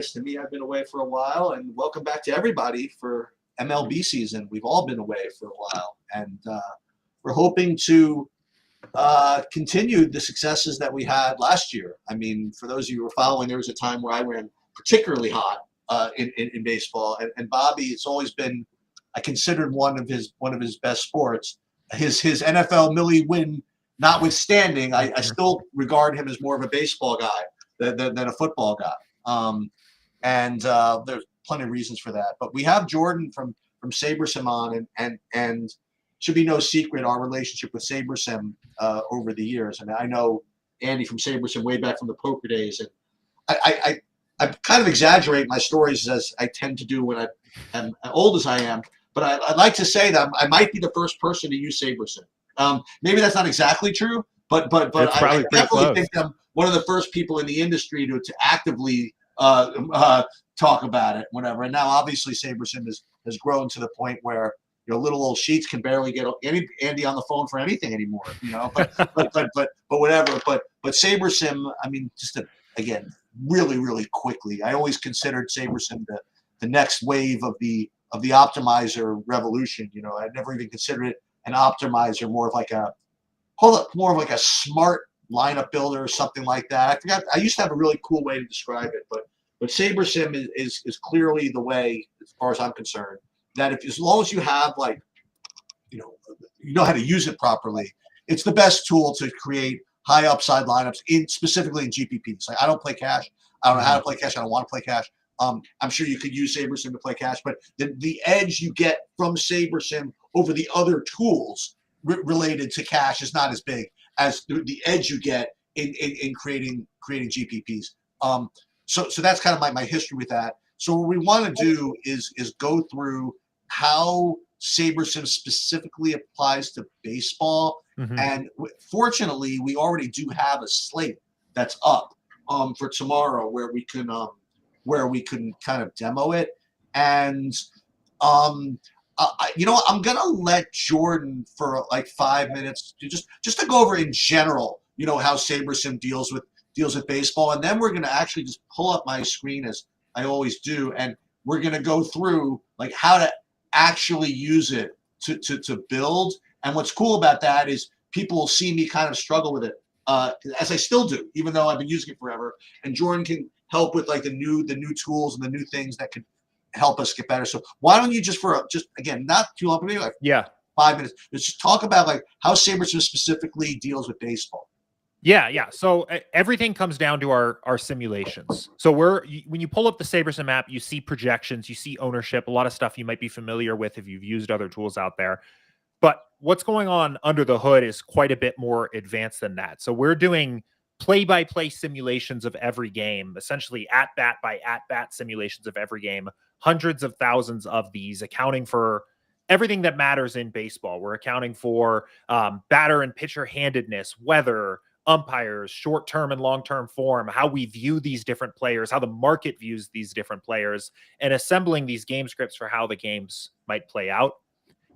To me, I've been away for a while, and welcome back to everybody for MLB season. We've all been away for a while, and we're hoping to continue the successes that we had last year. I mean, for those of you who were following, there was a time where I ran particularly hot in baseball, and Bobby, it's always been, I considered one of his best sports. His NFL Millie win notwithstanding, I still regard him as more of a baseball guy than a football guy. And there's plenty of reasons for that. But we have Jordan from Sabersim on, and should be no secret our relationship with Sabersim over the years. And I know Andy from Sabersim way back from the poker days, and I kind of exaggerate my stories as I tend to do when I am old as I am. But I'd like to say that I might be the first person to use Sabersim. Maybe that's not exactly true, but I definitely think I'm one of the first people in the industry to actively talk about it, whatever. And now obviously Sabersim has grown to the point where little old Sheets can barely get Andy on the phone for anything anymore. But whatever. But Sabersim, I mean, again, really quickly, I always considered Sabersim the next wave of the optimizer revolution. I never even considered it an optimizer, more of like a smart lineup builder or something like that. I forgot. I used to have a really cool way to describe it, but Sabersim is clearly the way, as far as I'm concerned, that as long as you have you know how to use it properly, it's the best tool to create high upside lineups specifically in GPPs. Like, I don't play cash. I don't know how to play cash. I don't want to play cash. I'm sure you could use Sabersim to play cash, but the edge you get from Sabersim over the other tools related to cash is not as big as the edge you get in creating GPPs. So that's kind of my history with that. So what we want to do is go through how Sabersim specifically applies to baseball. Mm-hmm. And fortunately, we already do have a slate that's up for tomorrow where we can kind of demo it. And I'm gonna let Jordan for like 5 minutes to just to go over in general, how Sabersim deals with baseball, and then we're gonna actually just pull up my screen as I always do, and we're gonna go through like how to actually use it to build. And what's cool about that is people will see me kind of struggle with it, as I still do, even though I've been using it forever. And Jordan can help with like the new tools and the new things that could help us get better. So why don't you just again, not too long, maybe like 5 minutes, let's just talk about like how Sabersim specifically deals with baseball. Yeah. So everything comes down to our simulations. So when you pull up the Sabersim app, you see projections, you see ownership, a lot of stuff you might be familiar with if you've used other tools out there. But what's going on under the hood is quite a bit more advanced than that. So we're doing play-by-play simulations of every game, essentially at-bat by at-bat simulations of every game, hundreds of thousands of these, accounting for everything that matters in baseball. We're accounting for batter and pitcher handedness, weather, umpires, short-term and long-term form, how we view these different players, how the market views these different players, and assembling these game scripts for how the games might play out.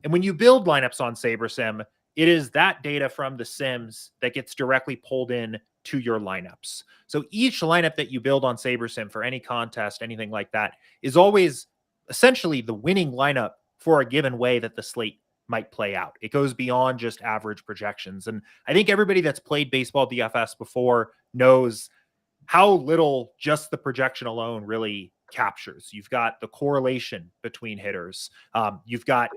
And when you build lineups on Sabersim, it is that data from the sims that gets directly pulled in to your lineups. So each lineup that you build on Sabersim for any contest, anything like that, is always essentially the winning lineup for a given way that the slate might play out. It goes beyond just average projections. And I think everybody that's played baseball DFS before knows how little just the projection alone really captures. You've got the correlation between hitters. You've got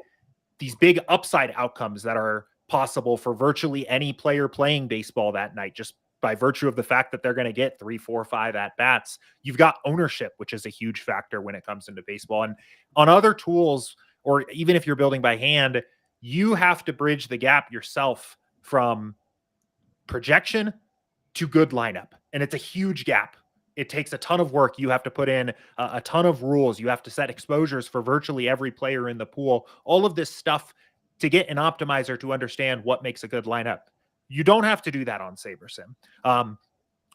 these big upside outcomes that are possible for virtually any player playing baseball that night, just by virtue of the fact that they're going to get 3, 4, 5 at-bats. You've got ownership, which is a huge factor when it comes into baseball. And on other tools, or even if you're building by hand, you have to bridge the gap yourself from projection to good lineup. And it's a huge gap. It takes a ton of work. You have to put in a ton of rules. You have to set exposures for virtually every player in the pool. All of this stuff to get an optimizer to understand what makes a good lineup. You don't have to do that on Sabersim.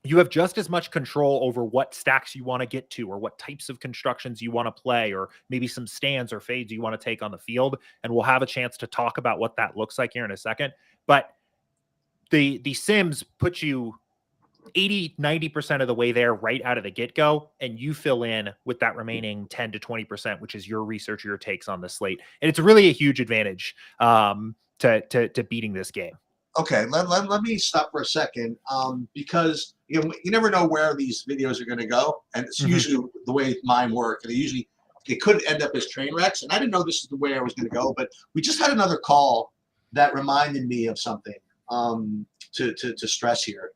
You have just as much control over what stacks you want to get to, or what types of constructions you want to play, or maybe some stands or fades you want to take on the field. And we'll have a chance to talk about what that looks like here in a second. But the Sims put you 80-90% of the way there right out of the get-go, and you fill in with that remaining 10 to 20%, which is your research or your takes on the slate. And it's really a huge advantage to beating this game. Okay, let me stop for a second, because you never know where these videos are going to go, and it's usually the way mine work. And it could end up as train wrecks, and I didn't know this is the way I was going to go. But we just had another call that reminded me of something to stress here.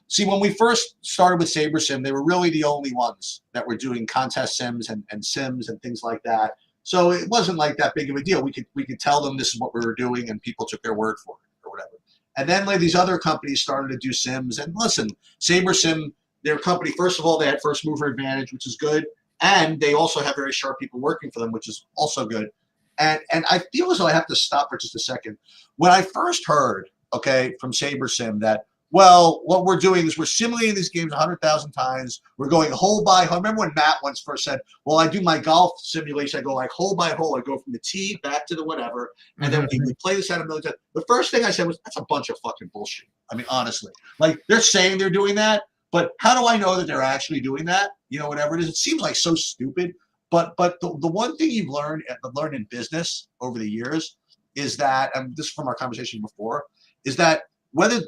See, when we first started with Sabersim, they were really the only ones that were doing contest sims and sims and things like that. So it wasn't like that big of a deal. We could tell them this is what we were doing, and people took their word for it or whatever. And then like these other companies started to do sims. And listen, Sabersim, their company, first of all, they had first mover advantage, which is good. And they also have very sharp people working for them, which is also good. And I feel as though I have to stop for just a second. When I first heard, from Sabersim that, well, what we're doing is we're simulating these games 100,000 times. We're going hole by hole. I remember when Matt once first said, well, I do my golf simulation. I go like hole by hole. I go from the tee back to the whatever. And then we play this out a million times. The first thing I said was, that's a bunch of fucking bullshit. I mean, honestly. Like, they're saying they're doing that, but how do I know that they're actually doing that? Whatever it is. It seems like so stupid. But the one thing you've learned in business over the years is that, and this is from our conversation before, is that whether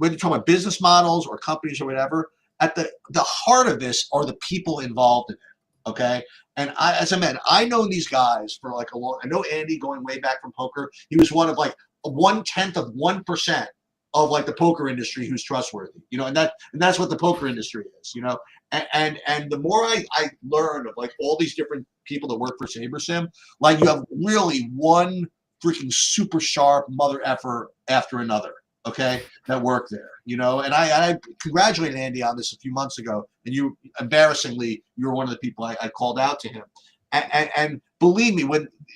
you're talking about business models or companies or whatever, at the heart of this are the people involved in it, okay? And as I mentioned, I know these guys for like I know Andy going way back from poker. He was one of like 1/10 of 1% of like the poker industry who's trustworthy, and that's what the poker industry is, and the more I learn of like all these different people that work for Sabersim, like you have really one freaking super sharp mother effer after another, okay, that work there, and I congratulated Andy on this a few months ago, and you embarrassingly, you were one of the people I called out to him, and believe me,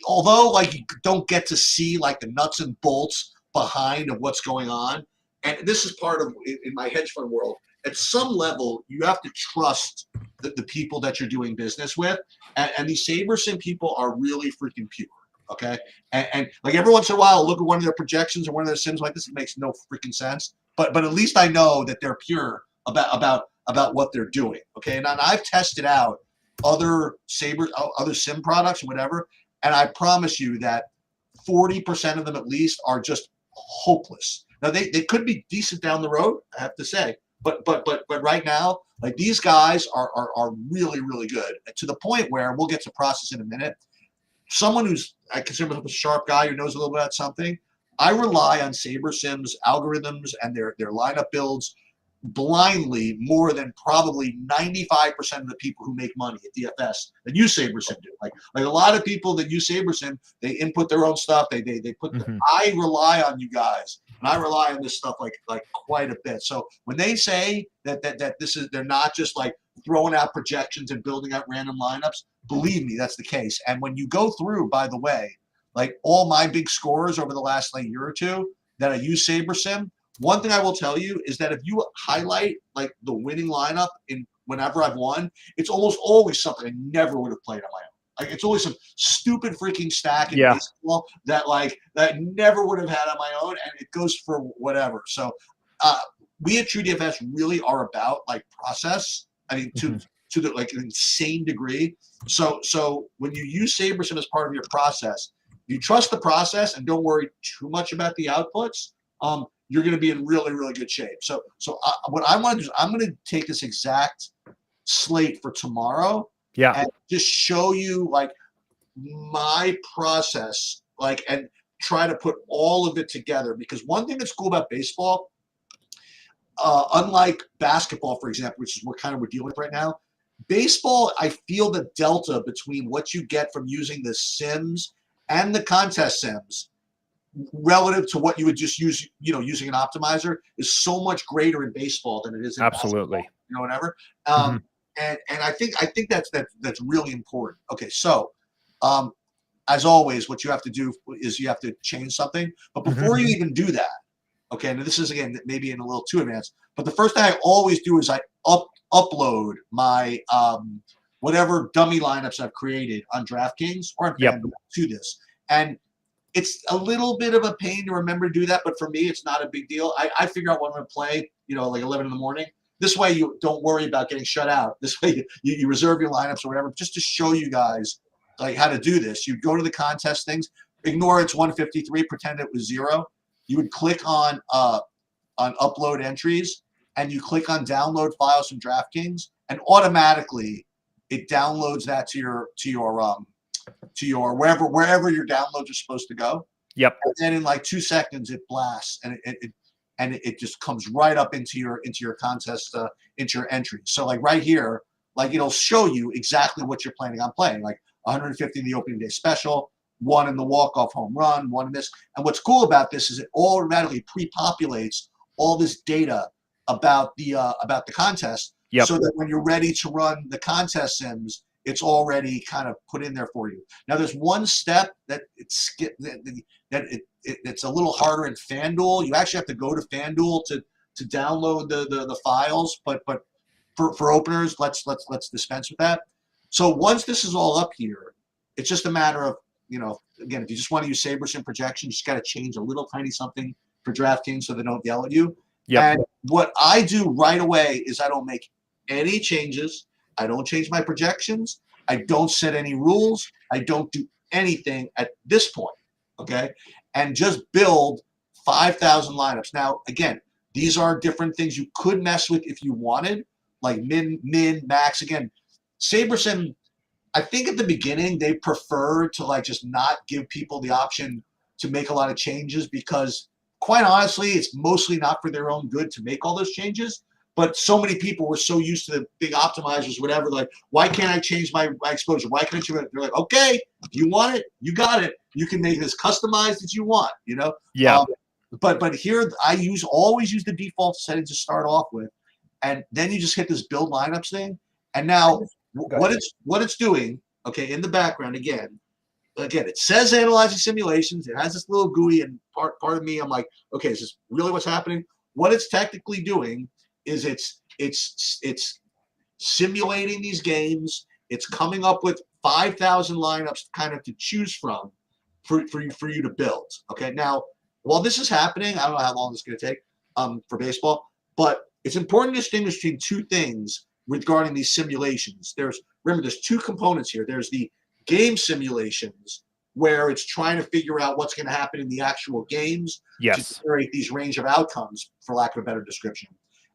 although like you don't get to see like the nuts and bolts behind of what's going on, and this is part of in my hedge fund world, at some level you have to trust the people that you're doing business with, and these Sabersim people are really freaking pure. Okay, and like every once in a while, I'll look at one of their projections or one of their sims like this. It makes no freaking sense, but at least I know that they're pure about what they're doing. Okay, and I've tested out other sim products or whatever, and I promise you that 40% of them at least are just hopeless. Now they could be decent down the road, I have to say, but right now, like these guys are really really good, to the point where we'll get to process in a minute. Someone who's I consider myself a sharp guy who knows a little bit about something, I rely on Sabersim's algorithms and their lineup builds blindly more than probably 95% of the people who make money at DFS that use Sabersim do. Like a lot of people that use Sabersim, they input their own stuff. They put. I rely on you guys, and I rely on this stuff like quite a bit. So when they say that this is, they're not just like throwing out projections and building out random lineups, believe me, that's the case. And when you go through, by the way, like all my big scores over the last like year or two that I use Sabersim, one thing I will tell you is that if you highlight like the winning lineup in whenever I've won, it's almost always something I never would have played on my own. Like it's always some stupid freaking stack in baseball that never would have had on my own, and it goes for whatever. So we at TrueDFS really are about like process. I mean, to the like an insane degree. So when you use Sabersim as part of your process, you trust the process and don't worry too much about the outputs. You're going to be in really, really good shape. So what I want to do is I'm going to take this exact slate for tomorrow, and just show you like my process, like, and try to put all of it together. Because one thing that's cool about baseball, unlike basketball, for example, which is what kind of we're dealing with right now, baseball, I feel the delta between what you get from using the sims and the contest sims relative to what you would just use, using an optimizer, is so much greater in baseball than it is in basketball, whatever. And I think that's really important. Okay, so as always, what you have to do is you have to change something. But before you even do that, okay, and this is again maybe in a little too advanced, but the first thing I always do is I upload my whatever dummy lineups I've created on DraftKings or on FanDuel to this. And it's a little bit of a pain to remember to do that, but for me, it's not a big deal. I figure out what I'm going to play, like 11 in the morning, This way you don't worry about getting shut out. This way you reserve your lineups or whatever, just to show you guys like how to do this. You go to the contest things, ignore it's 153, pretend it was 0. You would click on upload entries, and you click on download files from DraftKings, and automatically it downloads that to your wherever your downloads are supposed to go. Yep. And then in like 2 seconds it blasts, and it just comes right up into your contest, into your entries. So like right here, like it'll show you exactly what you're planning on playing, like 150 in the opening day special, 1 in the walk-off home run, 1 in this. And what's cool about this is it automatically pre-populates all this data about the contest, Yep. so that when you're ready to run the contest sims, it's already kind of put in there for you. Now, there's one step that it's a little harder in FanDuel. You actually have to go to FanDuel to download the files, but for openers, let's dispense with that. So once this is all up here, it's just a matter of, again, if you just want to use Sabersim projection, you just got to change a little tiny something for DraftKings so they don't yell at you. Yep. And what I do right away is I don't make any changes. I don't change my projections. I don't set any rules. I don't do anything at this point, okay? And just build 5,000 lineups. Now, again, these are different things you could mess with if you wanted, like min, max. Again, Sabersim, I think at the beginning they prefer to like just not give people the option to make a lot of changes, because quite honestly, it's mostly not for their own good to make all those changes. But so many people were so used to the big optimizers, whatever, like, why can't I change my exposure? Why can't you? They're like, okay, you want it, you got it. You can make it as customized as you want, Yeah. But here I always use the default settings to start off with, and then you just hit this build lineups thing, and now what it's doing, okay, in the background again, it says analyzing simulations. It has this little GUI, and part of me, I'm like, okay, is this really what's happening? What it's technically doing is it's simulating these games. It's coming up with 5,000 lineups kind of to choose from for you to build. Okay, now while this is happening, I don't know how long it's going to take for baseball, but it's important to distinguish between two things regarding these simulations. Remember, there's two components here. There's the game simulations, where it's trying to figure out what's going to happen in the actual games to generate these range of outcomes, for lack of a better description.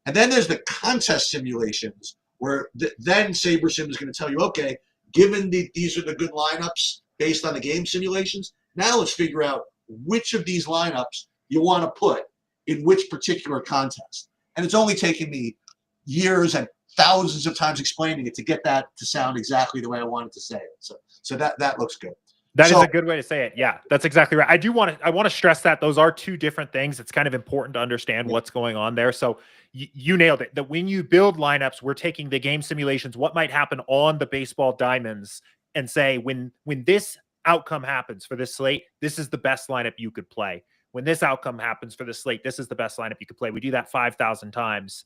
And then there's the contest simulations, where then Sabersim is going to tell you, okay, given these are the good lineups based on the game simulations, now let's figure out which of these lineups you want to put in which particular contest. And it's only taken me years and thousands of times explaining it to get that to sound exactly the way I wanted to say it. So that looks good. That is a good way to say it. Yeah, that's exactly right. I want to stress that those are two different things. It's kind of important to understand what's going on there. So you nailed it. That when you build lineups, we're taking the game simulations, what might happen on the baseball diamonds, and say, when this outcome happens for this slate, this is the best lineup you could play. When this outcome happens for the slate, this is the best lineup you could play. We do that 5,000 times.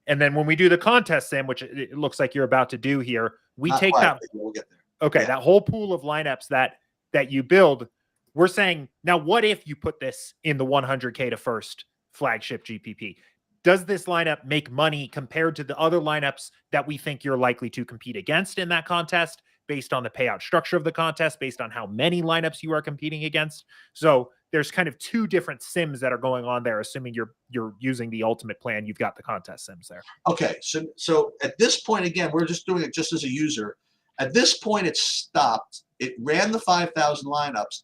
And then when we do the contest sim, which it looks like you're about to do here, we take that. We'll get there. Okay, that whole pool of lineups that you build, we're saying, now what if you put this in the 100K to first flagship GPP? Does this lineup make money compared to the other lineups that we think you're likely to compete against in that contest, based on the payout structure of the contest, based on how many lineups you are competing against? So there's kind of two different sims that are going on there, assuming you're using the ultimate plan. You've got the contest sims there. Okay, so at this point, again, we're just doing it just as a user. At this point, it stopped. It ran the 5,000 lineups,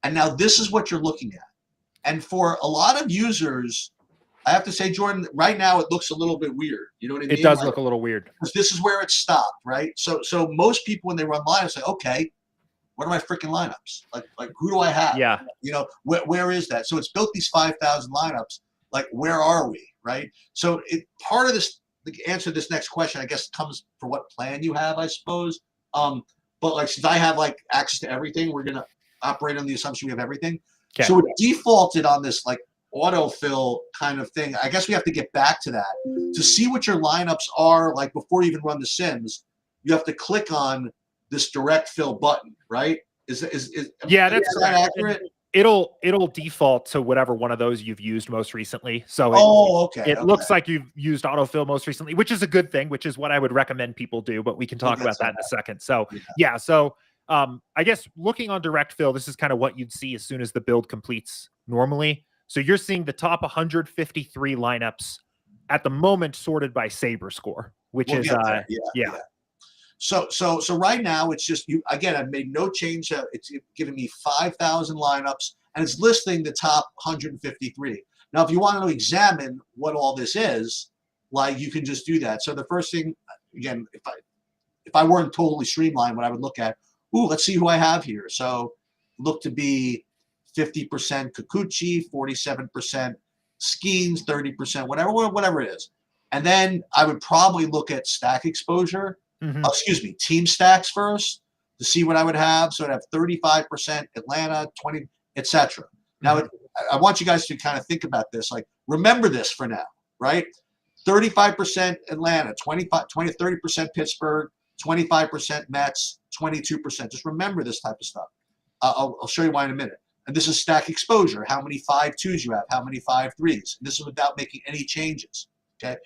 and now this is what you're looking at. And for a lot of users, I have to say, Jordan, right now it looks a little bit weird. You know what I mean? It does look a little weird. Because this is where it stopped, right? So most people, when they run lineups, say, okay, what are my freaking lineups? Like who do I have? Yeah. Where is that? So it's built these 5,000 lineups. Like, where are we, right? So part of this, the answer to this next question, I guess, comes for what plan you have, I suppose. But like, since I have like access to everything, we're gonna operate on the assumption we have everything. Okay. So it defaulted on this like autofill kind of thing. I guess we have to get back to that to see what your lineups are. Like, before you even run the sims, you have to click on this direct fill button, right? Is that's that accurate? it'll default to whatever one of those you've used most recently. So it okay. looks like you've used autofill most recently, which is a good thing, which is what I would recommend people do, but we can talk about that in a second. So yeah, so I guess looking on direct fill, this is kind of what you'd see as soon as the build completes normally. So you're seeing the top 153 lineups at the moment sorted by Saber score, which is yeah. So right now it's just you again. I've made no change. It's giving me 5,000 lineups, and it's listing the top 153. Now, if you want to examine what all this is, like you can just do that. So the first thing, again, if I weren't totally streamlined, what I would look at, let's see who I have here. So look to be 50% Kikuchi, 47% Skeens, 30%, whatever it is. And then I would probably look at stack exposure. Team stacks first to see what I would have. So I'd have 35% Atlanta, 20, etc. Now, I want you guys to kind of think about this. Like, remember this for now, right? 35% Atlanta, 30% Pittsburgh, 25% Mets, 22%. Just remember this type of stuff. I'll show you why in a minute. And this is stack exposure, how many 5-2s you have, how many 5-3s. This is without making any changes, okay?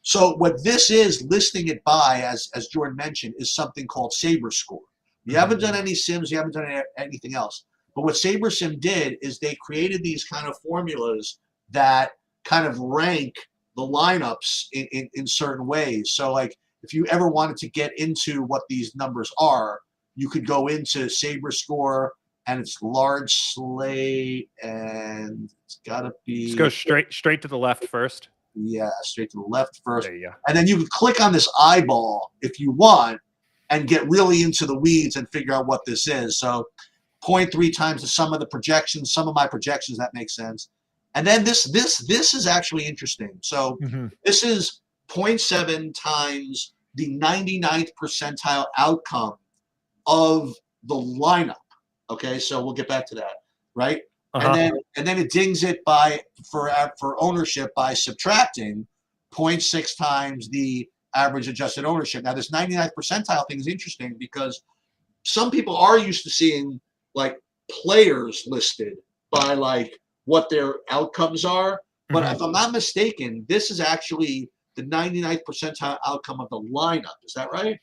So what this is, listing it by, as Jordan mentioned, is something called Saberscore. You haven't done any sims, you haven't done anything else. But what Sabersim did is they created these kind of formulas that kind of rank the lineups in certain ways. So like if you ever wanted to get into what these numbers are, you could go into Saberscore, and it's large slate, and it's got to be... Just go straight to the left first. Yeah, straight to the left first. There you go. And then you can click on this eyeball if you want and get really into the weeds and figure out what this is. So 0.3 times the sum of the projections, some of my projections, that makes sense. And then this is actually interesting. So this is 0.7 times the 99th percentile outcome of the lineup. Okay, so we'll get back to that, right? And then it dings it for ownership by subtracting 0.6 times the average adjusted ownership. Now, this 99th percentile thing is interesting because some people are used to seeing like players listed by like what their outcomes are. But if I'm not mistaken, this is actually the 99th percentile outcome of the lineup. Is that right?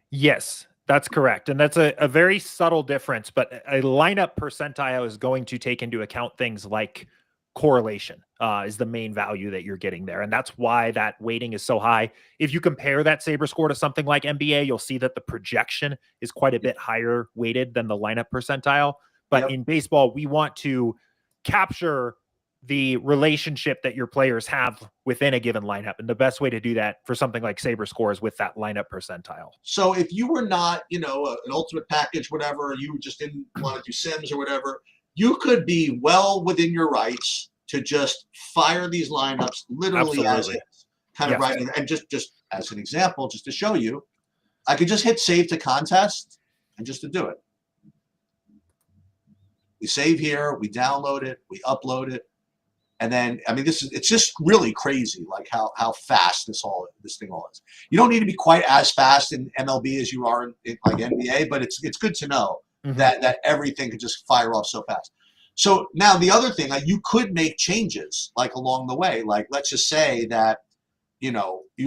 Yes. That's correct. And that's a very subtle difference, but a lineup percentile is going to take into account things like correlation is the main value that you're getting there. And that's why that weighting is so high. If you compare that Saber score to something like NBA, you'll see that the projection is quite a bit higher weighted than the lineup percentile. But in baseball, we want to capture the relationship that your players have within a given lineup. And the best way to do that for something like Saber score is with that lineup percentile. So if you were not, an ultimate package, whatever, you just didn't want to do sims or whatever, you could be well within your rights to just fire these lineups literally as is. Kind of right. And just as an example, just to show you, I could just hit save to contest and just to do it. We save here, we download it, we upload it. And then, I mean, it's just really crazy, like how fast this thing all is. You don't need to be quite as fast in MLB as you are in like NBA, but it's good to know that everything could just fire off so fast. So now the other thing, like you could make changes like along the way. Like let's just say that you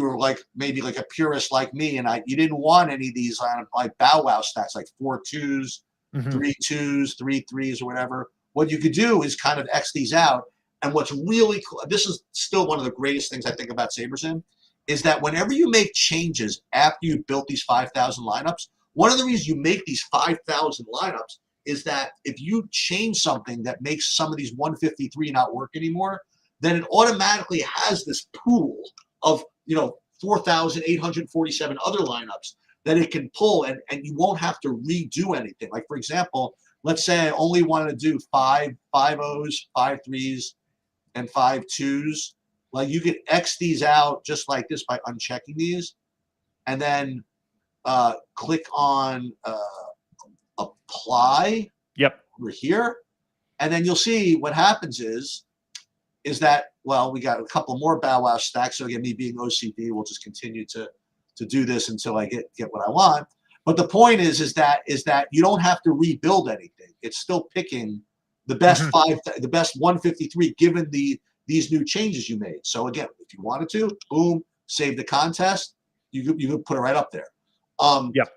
were like maybe like a purist like me, and you didn't want any of these like bow wow stats like 4-2s, 3-2s, 3-3s, or whatever. What you could do is kind of X these out. And what's really cool, this is still one of the greatest things I think about Sabersim, is that whenever you make changes after you built these 5,000 lineups, one of the reasons you make these 5,000 lineups is that if you change something that makes some of these 153 not work anymore, then it automatically has this pool of 4,847 other lineups that it can pull, and you won't have to redo anything. Like for example, let's say I only wanted to do 5-0s, 5-3s, and 5-2s. Like you could X these out just like this by unchecking these, and then click on apply. Over here, and then you'll see what happens is that we got a couple more bow wow stacks. So again, me being OCD, we'll just continue to do this until I get what I want. But the point is that you don't have to rebuild anything. It's still picking the best the best 153 given these new changes you made. So again, if you wanted to, boom, save the contest, you could put it right up there. Yep.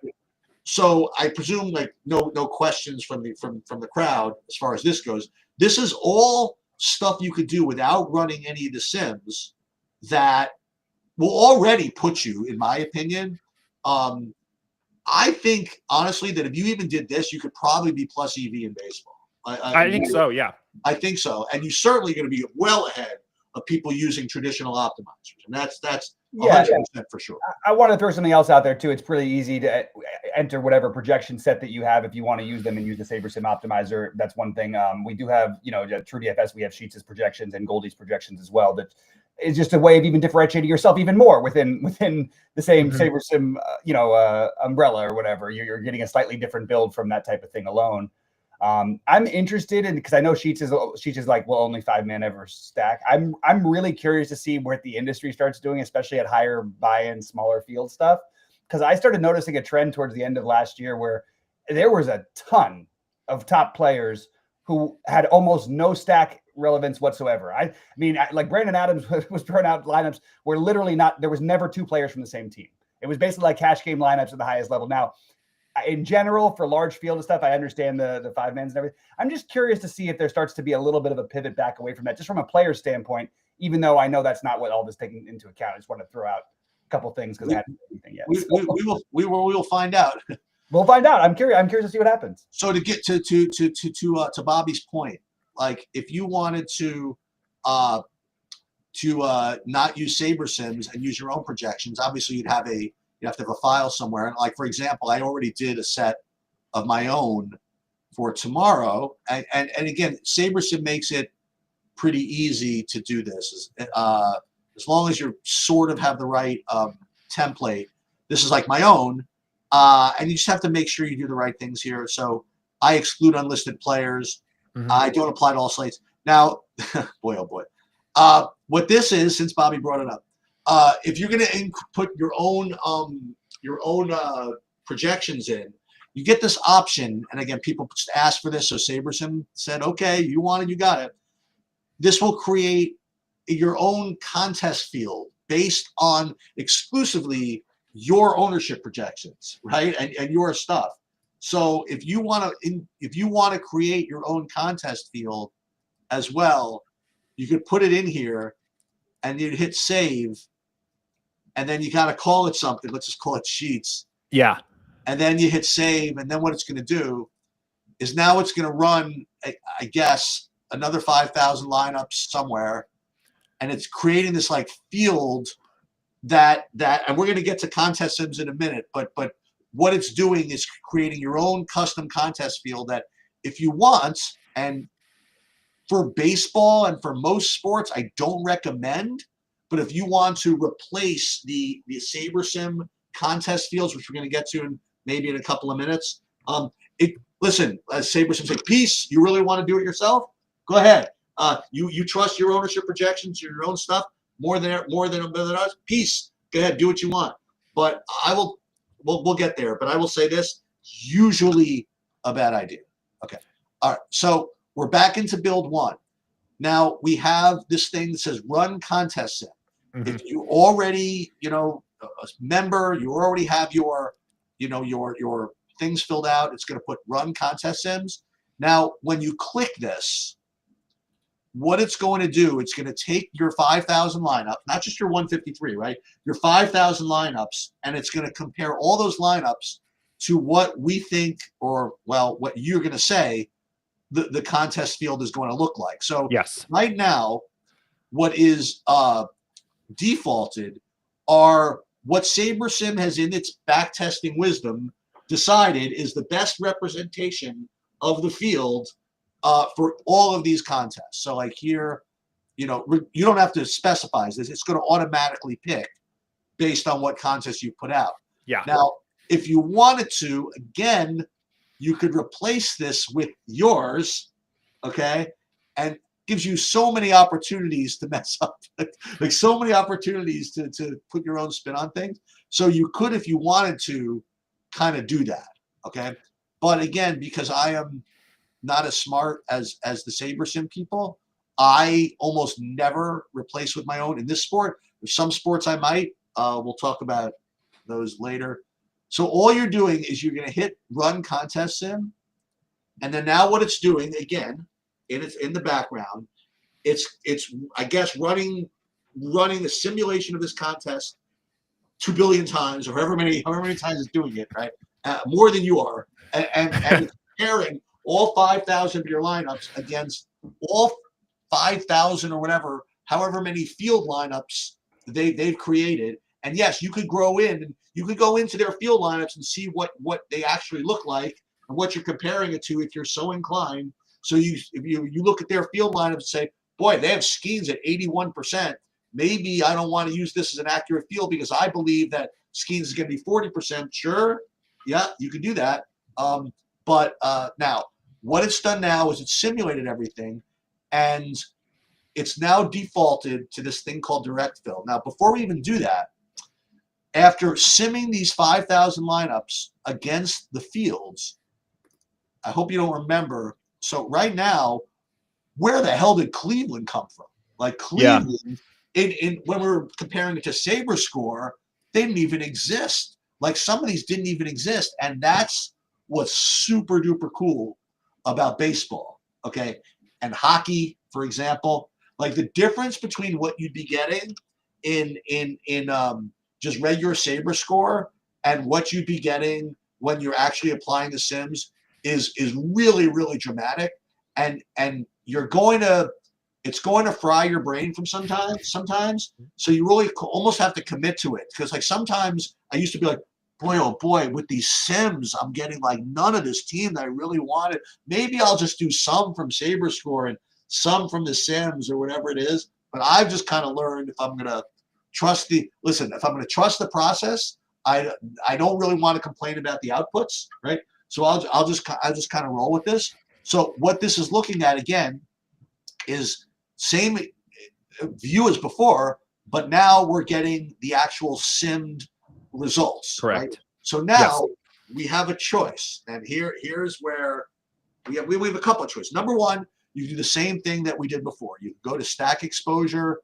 So I presume like no questions from the crowd as far as this goes. This is all stuff you could do without running any of the sims that will already put you, in my opinion. I think honestly that if you even did this, you could probably be plus EV in baseball. I think so. Yeah. I think so, and you're certainly going to be well ahead of people using traditional optimizers, and that's 100% for sure. I want to throw something else out there too. It's pretty easy to enter whatever projection set that you have if you want to use them and use the Sabersim optimizer. That's one thing. We do have, TrueDFS. We have Sheets' projections and Goldie's projections as well. That is just a way of even differentiating yourself even more within the same Sabersim, umbrella or whatever. You're getting a slightly different build from that type of thing alone. I'm interested in, because I know Sheets is like, well, only 5 man ever stack. I'm really curious to see what the industry starts doing, especially at higher buy-in, smaller field stuff. Because I started noticing a trend towards the end of last year where there was a ton of top players who had almost no stack relevance whatsoever. I mean, like Brandon Adams was throwing out lineups where literally there was never 2 players from the same team. It was basically like cash game lineups at the highest level. Now, in general, for large field and stuff, I understand the 5 mans and everything. I'm just curious to see if there starts to be a little bit of a pivot back away from that, just from a player standpoint, even though I know that's not what all this taking into account. I just want to throw out a couple things because I haven't done anything yet. We will find out. We'll find out. I'm curious to see what happens. So to get to Bobby's point, like if you wanted to not use Sabersims and use your own projections, obviously you have to have a file somewhere. And like, for example, I already did a set of my own for tomorrow. And again, Sabersim makes it pretty easy to do this. As long as you sort of have the right template. This is like my own. And you just have to make sure you do the right things here. So I exclude unlisted players. I don't apply to all slates. Now, boy, oh boy. What this is, since Bobby brought it up, if you're going to put your own projections in, you get this option. And again, people just asked for this. So Sabersim said, okay, you want it, you got it. This will create your own contest field based on exclusively your ownership projections, right? And your stuff. So if you want to create your own contest field as well, you could put it in here and you'd hit save. And then you got to call it something. Let's just call it Sheets. Yeah. And then you hit save. And then what it's going to do is now it's going to run, I guess, another 5,000 lineups somewhere. And it's creating this like field that and we're going to get to contest sims in a minute. But what it's doing is creating your own custom contest field that if you want, and for baseball and for most sports, I don't recommend. But if you want to replace the Sabersim contest fields, which we're going to get to maybe in a couple of minutes, listen, as Sabersim said, peace. You really want to do it yourself? Go ahead. You trust your ownership projections, your own stuff more than us. Peace. Go ahead, do what you want. But we'll get there. But I will say this: usually a bad idea. Okay. All right. So we're back into build 1. Now we have this thing that says run contest sim. If you already, a member, you already have your things filled out, it's going to put run contest sims. Now, when you click this, what it's going to do, it's going to take your 5,000 lineup, not just your 153, right? Your 5,000 lineups, and it's going to compare all those lineups to what we think, or what you're going to say the contest field is going to look like. So yes, right now, what is defaulted are what Sabersim has in its backtesting wisdom decided is the best representation of the field for all of these contests. So like here, you don't have to specify this. It's going to automatically pick based on what contest you put out. Yeah. Now, if you wanted to, again, you could replace this with yours, okay? And gives you so many opportunities to mess up, like so many opportunities to put your own spin on things. So you could, if you wanted to, kind of do that, okay? But again, because I am not as smart as the Sabersim people. I almost never replace with my own in this sport. There's some sports I might. We'll talk about those later. So all you're doing is you're going to hit run contest sim, and then now what it's doing again, in the background, it's I guess running a simulation of this contest 2 billion times, or however many times it's doing it, right? More than you are, and it's comparing all 5,000 of your lineups against all 5,000 or whatever, however many field lineups they've created. And yes, you could go into their field lineups and see what they actually look like and what you're comparing it to if you're so inclined. So if you look at their field lineups and say, boy, they have Skeens at 81%. Maybe I don't want to use this as an accurate field because I believe that Skeens is going to be 40%. Sure, yeah, you can do that. But now, what it's done now is it's simulated everything, and it's now defaulted to this thing called direct fill. Now, before we even do that, after simming these 5,000 lineups against the fields, I hope you don't remember. So right now, where the hell did Cleveland come from? Like Cleveland, when we were comparing it to Saber Score, they didn't even exist. Like some of these didn't even exist, and that's what's super duper cool about baseball. Okay, and hockey, for example, like the difference between what you'd be getting in just regular Saber Score and what you'd be getting when you're actually applying the sims is really, really dramatic, and it's going to fry your brain from sometimes. So you really almost have to commit to it, because like sometimes I used to be like, boy, oh boy, with these sims, I'm getting like none of this team that I really wanted. Maybe I'll just do some from Saber Score and some from the sims or whatever it is. But I've just kind of learned if I'm going to trust the process, I don't really want to complain about the outputs, right? So I'll just kind of roll with this. So what this is looking at again is same view as before, but now we're getting the actual simmed results. Correct. Right? So now we have a choice, and here's where we have a couple of choices. Number one, you do the same thing that we did before. You go to stack exposure.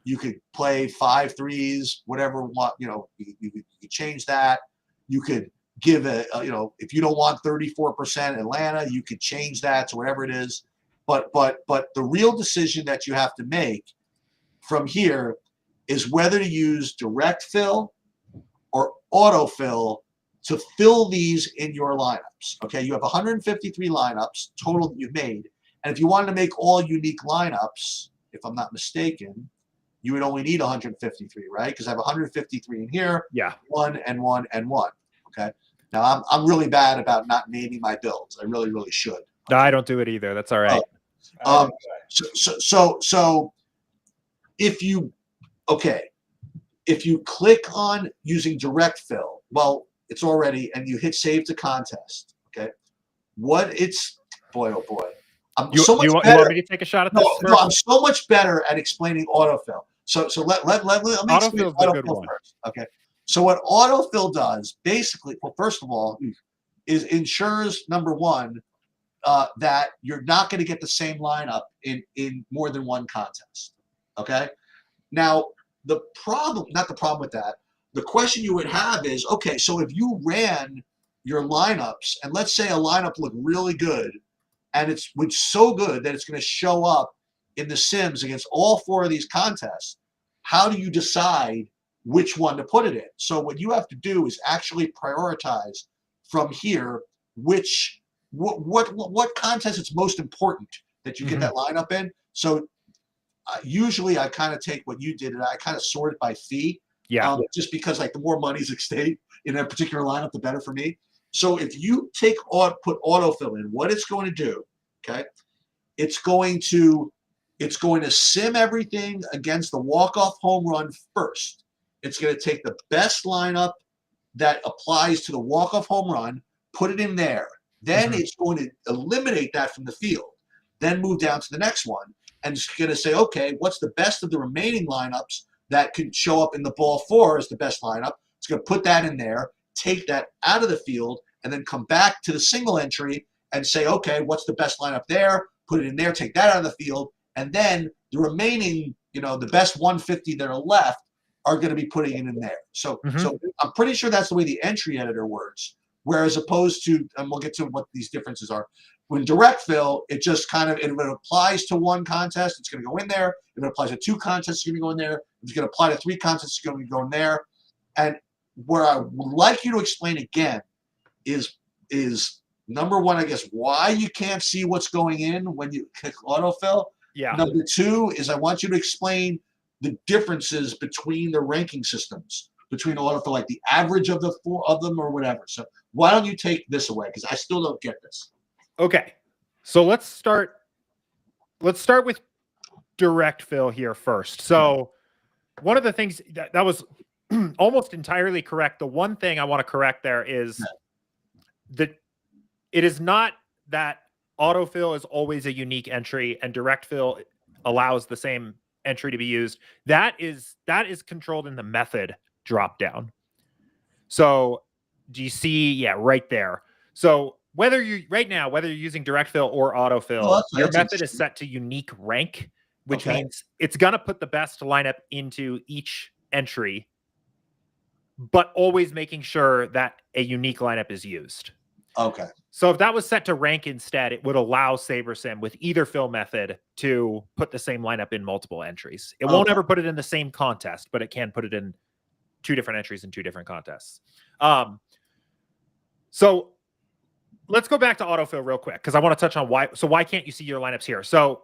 You could play 5 threes, whatever. You could change that. You could give if you don't want 34% Atlanta, you could change that to whatever it is. But the real decision that you have to make from here is whether to use direct fill or autofill to fill these in your lineups. Okay, you have 153 lineups total that you've made, and if you wanted to make all unique lineups, if I'm not mistaken, you would only need 153, right? Because I have 153 in here. Yeah. 1 and 1 and 1. Okay. Now I'm really bad about not naming my builds. I really, really should. No, I don't do it either. That's all right. So if you click on using direct fill, well, it's already, and you hit save to contest. Okay. Boy, oh boy. You want me to take a shot at this? No, I'm so much better at explaining autofill. So let me explain autofill first. Okay. So what autofill does, basically, well, first of all, is ensures, number one, that you're not going to get the same lineup in more than one contest. Okay. Now, not the problem with that. The question you would have is, okay, so if you ran your lineups, and let's say a lineup looked really good, and it's so good that it's going to show up in the sims against all 4 of these contests, how do you decide which one to put it in? So what you have to do is actually prioritize from here what contest it's most important that you get that lineup in. So usually I kind of take what you did and I kind of sort it by fee. Yeah. Just because like the more money's at stake in a particular lineup, the better for me. So if you put autofill in, what it's going to do, okay, it's going to sim everything against the walk-off home run first. It's going to take the best lineup that applies to the walk-off home run, put it in there. Then it's going to eliminate that from the field, then move down to the next one. And it's going to say, okay, what's the best of the remaining lineups that could show up in the ball 4 as the best lineup? It's going to put that in there, take that out of the field, and then come back to the single entry and say, okay, what's the best lineup there? Put it in there, take that out of the field, and then the remaining, the best 150 that are left are going to be putting it in there. So, so I'm pretty sure that's the way the entry editor works. Whereas opposed to, and we'll get to what these differences are. When direct fill, it just kind of, if it applies to one contest, it's going to go in there. If it applies to 2 contests, it's going to go in there. If it's going to apply to 3 contests, it's going to go in there. And where I would like you to explain again is number one, I guess, why you can't see what's going in when you click autofill. Yeah. Number 2 is I want you to explain the differences between the ranking systems, between autofill, like the average of the 4 of them or whatever. So why don't you take this away? Because I still don't get this. Okay. So let's start with direct fill here first. So one of the things that was almost entirely correct. The one thing I want to correct there is that it is not that autofill is always a unique entry and direct fill allows the same entry to be used. That is controlled in the method drop down. So do you see? Yeah, right there. So whether you're using direct fill or autofill, your method is set to unique rank, which means it's going to put the best lineup into each entry, but always making sure that a unique lineup is used. Okay. So if that was set to rank instead, it would allow Sabersim with either fill method to put the same lineup in multiple entries. It won't ever put it in the same contest, but it can put it in 2 different entries in 2 different contests. So let's go back to autofill real quick because I want to touch on why. So why can't you see your lineups here? So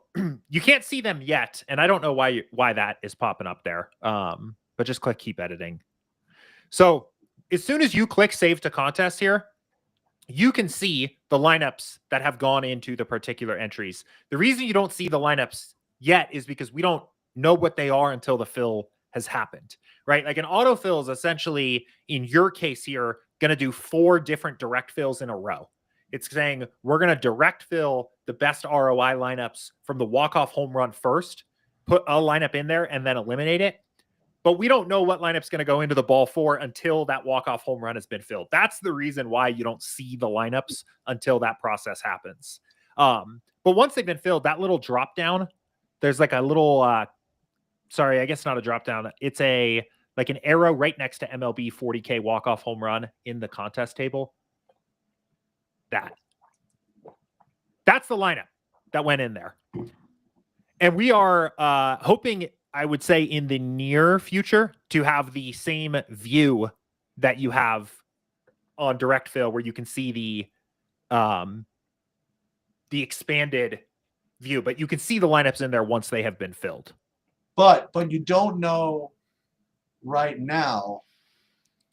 you can't see them yet, and I don't know why that is popping up there. But just click keep editing. So as soon as you click save to contest here, you can see the lineups that have gone into the particular entries. The reason you don't see the lineups yet is because we don't know what they are until the fill has happened, right? Like an autofill is essentially, in your case here, going to do 4 different direct fills in a row. It's saying we're going to direct fill the best ROI lineups from the walk-off home run first, put a lineup in there, and then eliminate it. But we don't know what lineup's going to go into the ball for until that walk-off home run has been filled. That's the reason why you don't see the lineups until that process happens. But once they've been filled, that little drop down, there's like a little, sorry, I guess not a drop down. It's like an arrow right next to MLB 40K walk-off home run in the contest table. That's the lineup that went in there. And we are hoping, I would say, in the near future to have the same view that you have on direct fill, where you can see the expanded view, but you can see the lineups in there once they have been filled. But you don't know right now.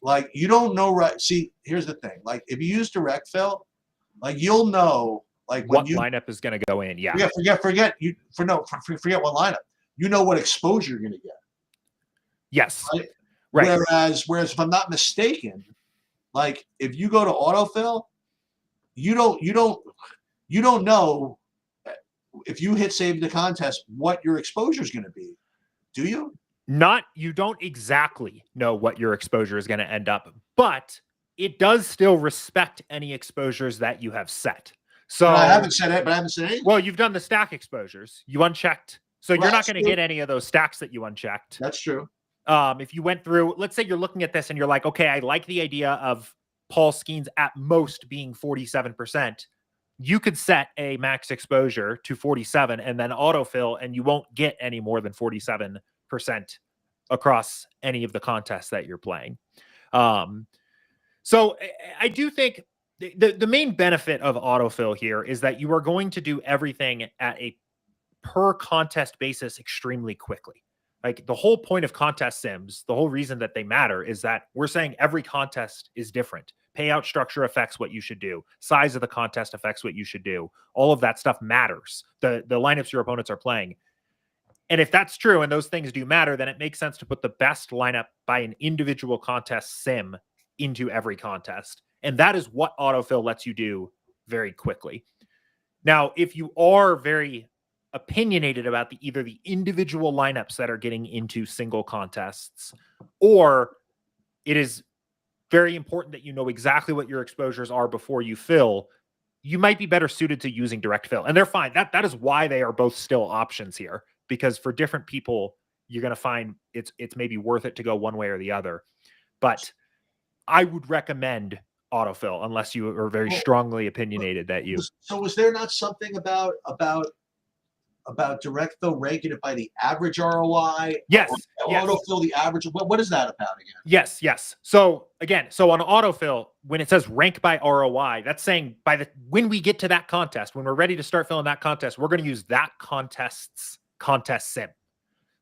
Like you don't know right. See, here's the thing. Like if you use direct fill, like you'll know like what lineup is going to go in. Yeah. Forget what lineup. You know what exposure you're going to get. Yes. Right. Whereas if I'm not mistaken, like if you go to autofill, you don't know if you hit save the contest what your exposure is going to be. Do you? You don't exactly know what your exposure is going to end up, but it does still respect any exposures that you have set. So I haven't said it, but I haven't said anything. Well, you've done the stack exposures. You unchecked. So you're not going to get any of those stacks that you unchecked. That's true. If you went through, let's say you're looking at this and you're like, okay, I like the idea of Paul Skeens at most being 47%. You could set a max exposure to 47 and then autofill, and you won't get any more than 47% across any of the contests that you're playing. So I do think the main benefit of autofill here is that you are going to do everything at a per contest basis extremely quickly. Like the whole point of contest sims, the whole reason that they matter is that we're saying every contest is different. Payout structure affects what you should do. Size of the contest affects what you should do. All of that stuff matters. The lineups your opponents are playing. And if that's true and those things do matter, then it makes sense to put the best lineup by an individual contest sim into every contest. And that is what autofill lets you do very quickly. Now, if you are very opinionated about either the individual lineups that are getting into single contests, or it is very important that you know exactly what your exposures are before you fill, you might be better suited to using direct fill, and they're fine. That is why they are both still options here, because for different people, you're going to find it's maybe worth it to go one way or the other. But I would recommend autofill unless you are very strongly opinionated that you. So was there not something about direct fill ranking it by the average ROI? Yes. Autofill the average. What is that about again? Yes. So again, on autofill, when it says rank by ROI, that's saying when we get to that contest, when we're ready to start filling that contest, we're going to use that contest's contest sim.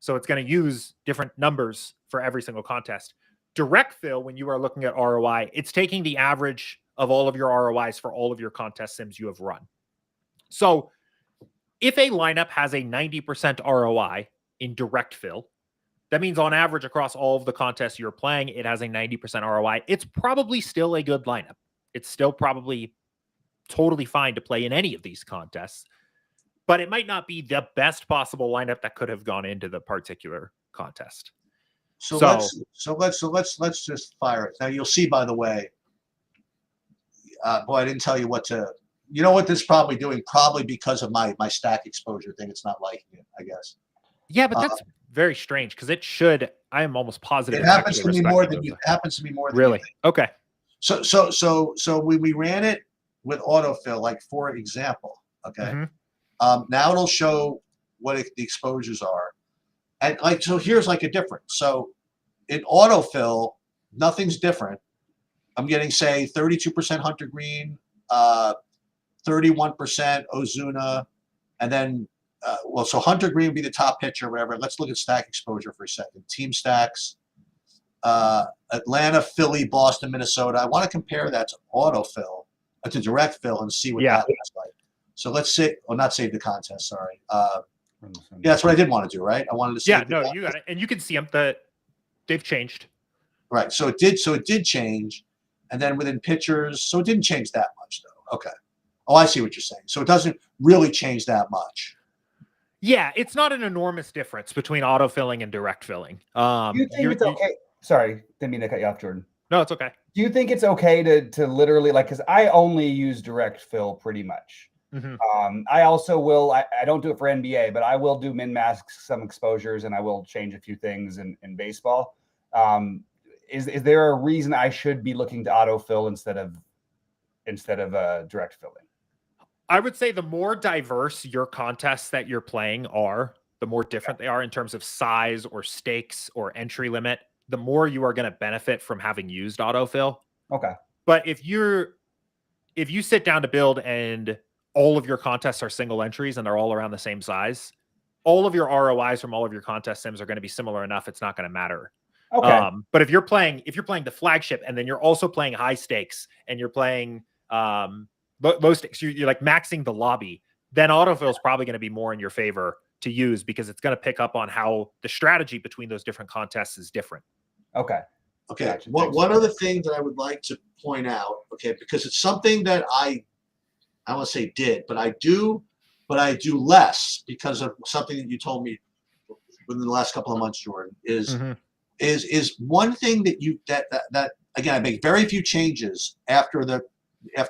So it's going to use different numbers for every single contest. Direct fill, when you are looking at ROI, it's taking the average of all of your ROIs for all of your contest sims you have run. So if a lineup has a 90% ROI in direct fill, that means on average across all of the contests you're playing, it has a 90% ROI. It's probably still a good lineup. It's still probably totally fine to play in any of these contests, but it might not be the best possible lineup that could have gone into the particular contest. So let's just fire it. Now you'll see, by the way, boy, I didn't tell you what to. You know what this is probably doing? Probably because of my stack exposure thing. It's not liking it, I guess. Yeah, but that's very strange because it should. I am almost positive. It happens to me more than you. Happens to me more than really. Okay. So when we ran it with autofill, like for example, okay, now it'll show what the exposures are, and like so here's like a difference. So in autofill, nothing's different. I'm getting say 32% Hunter Green, 31% Ozuna, and then so Hunter Green would be the top pitcher, whatever. Let's look at stack exposure for a second. Team stacks: Atlanta, Philly, Boston, Minnesota. I want to compare that to autofill, to direct fill, and see what that looks like. So let's say, not save the contest. Sorry. Yeah, that's what I did want to do, right? I wanted to. Yeah, no, you got it, and you can see them that they've changed. Right. So it did change, and then within pitchers, so it didn't change that much though. Okay. Oh, I see what you're saying. So it doesn't really change that much. Yeah, it's not an enormous difference between autofilling and direct filling. You think it's okay? Sorry, didn't mean to cut you off, Jordan. No, it's okay. Do you think it's okay to literally because I only use direct fill pretty much. I also will. I don't do it for NBA, but I will do min masks, some exposures, and I will change a few things in baseball. Is there a reason I should be looking to autofill instead of direct filling? I would say the more diverse your contests that you're playing are, the more different they are in terms of size or stakes or entry limit, the more you are going to benefit from having used autofill. Okay. But if you sit down to build and all of your contests are single entries and they're all around the same size, all of your ROIs from all of your contest sims are going to be similar enough. It's not going to matter. Okay. But if you're playing the flagship and then you're also playing high stakes and you're playing low stakes, you're like maxing the lobby, then autofill is probably going to be more in your favor to use because it's going to pick up on how the strategy between those different contests is different. Okay. Gotcha. One other thing that I would like to point out, okay, because it's something that I want to say did, but I do less because of something that you told me within the last couple of months, Jordan, is one thing that again, I make very few changes after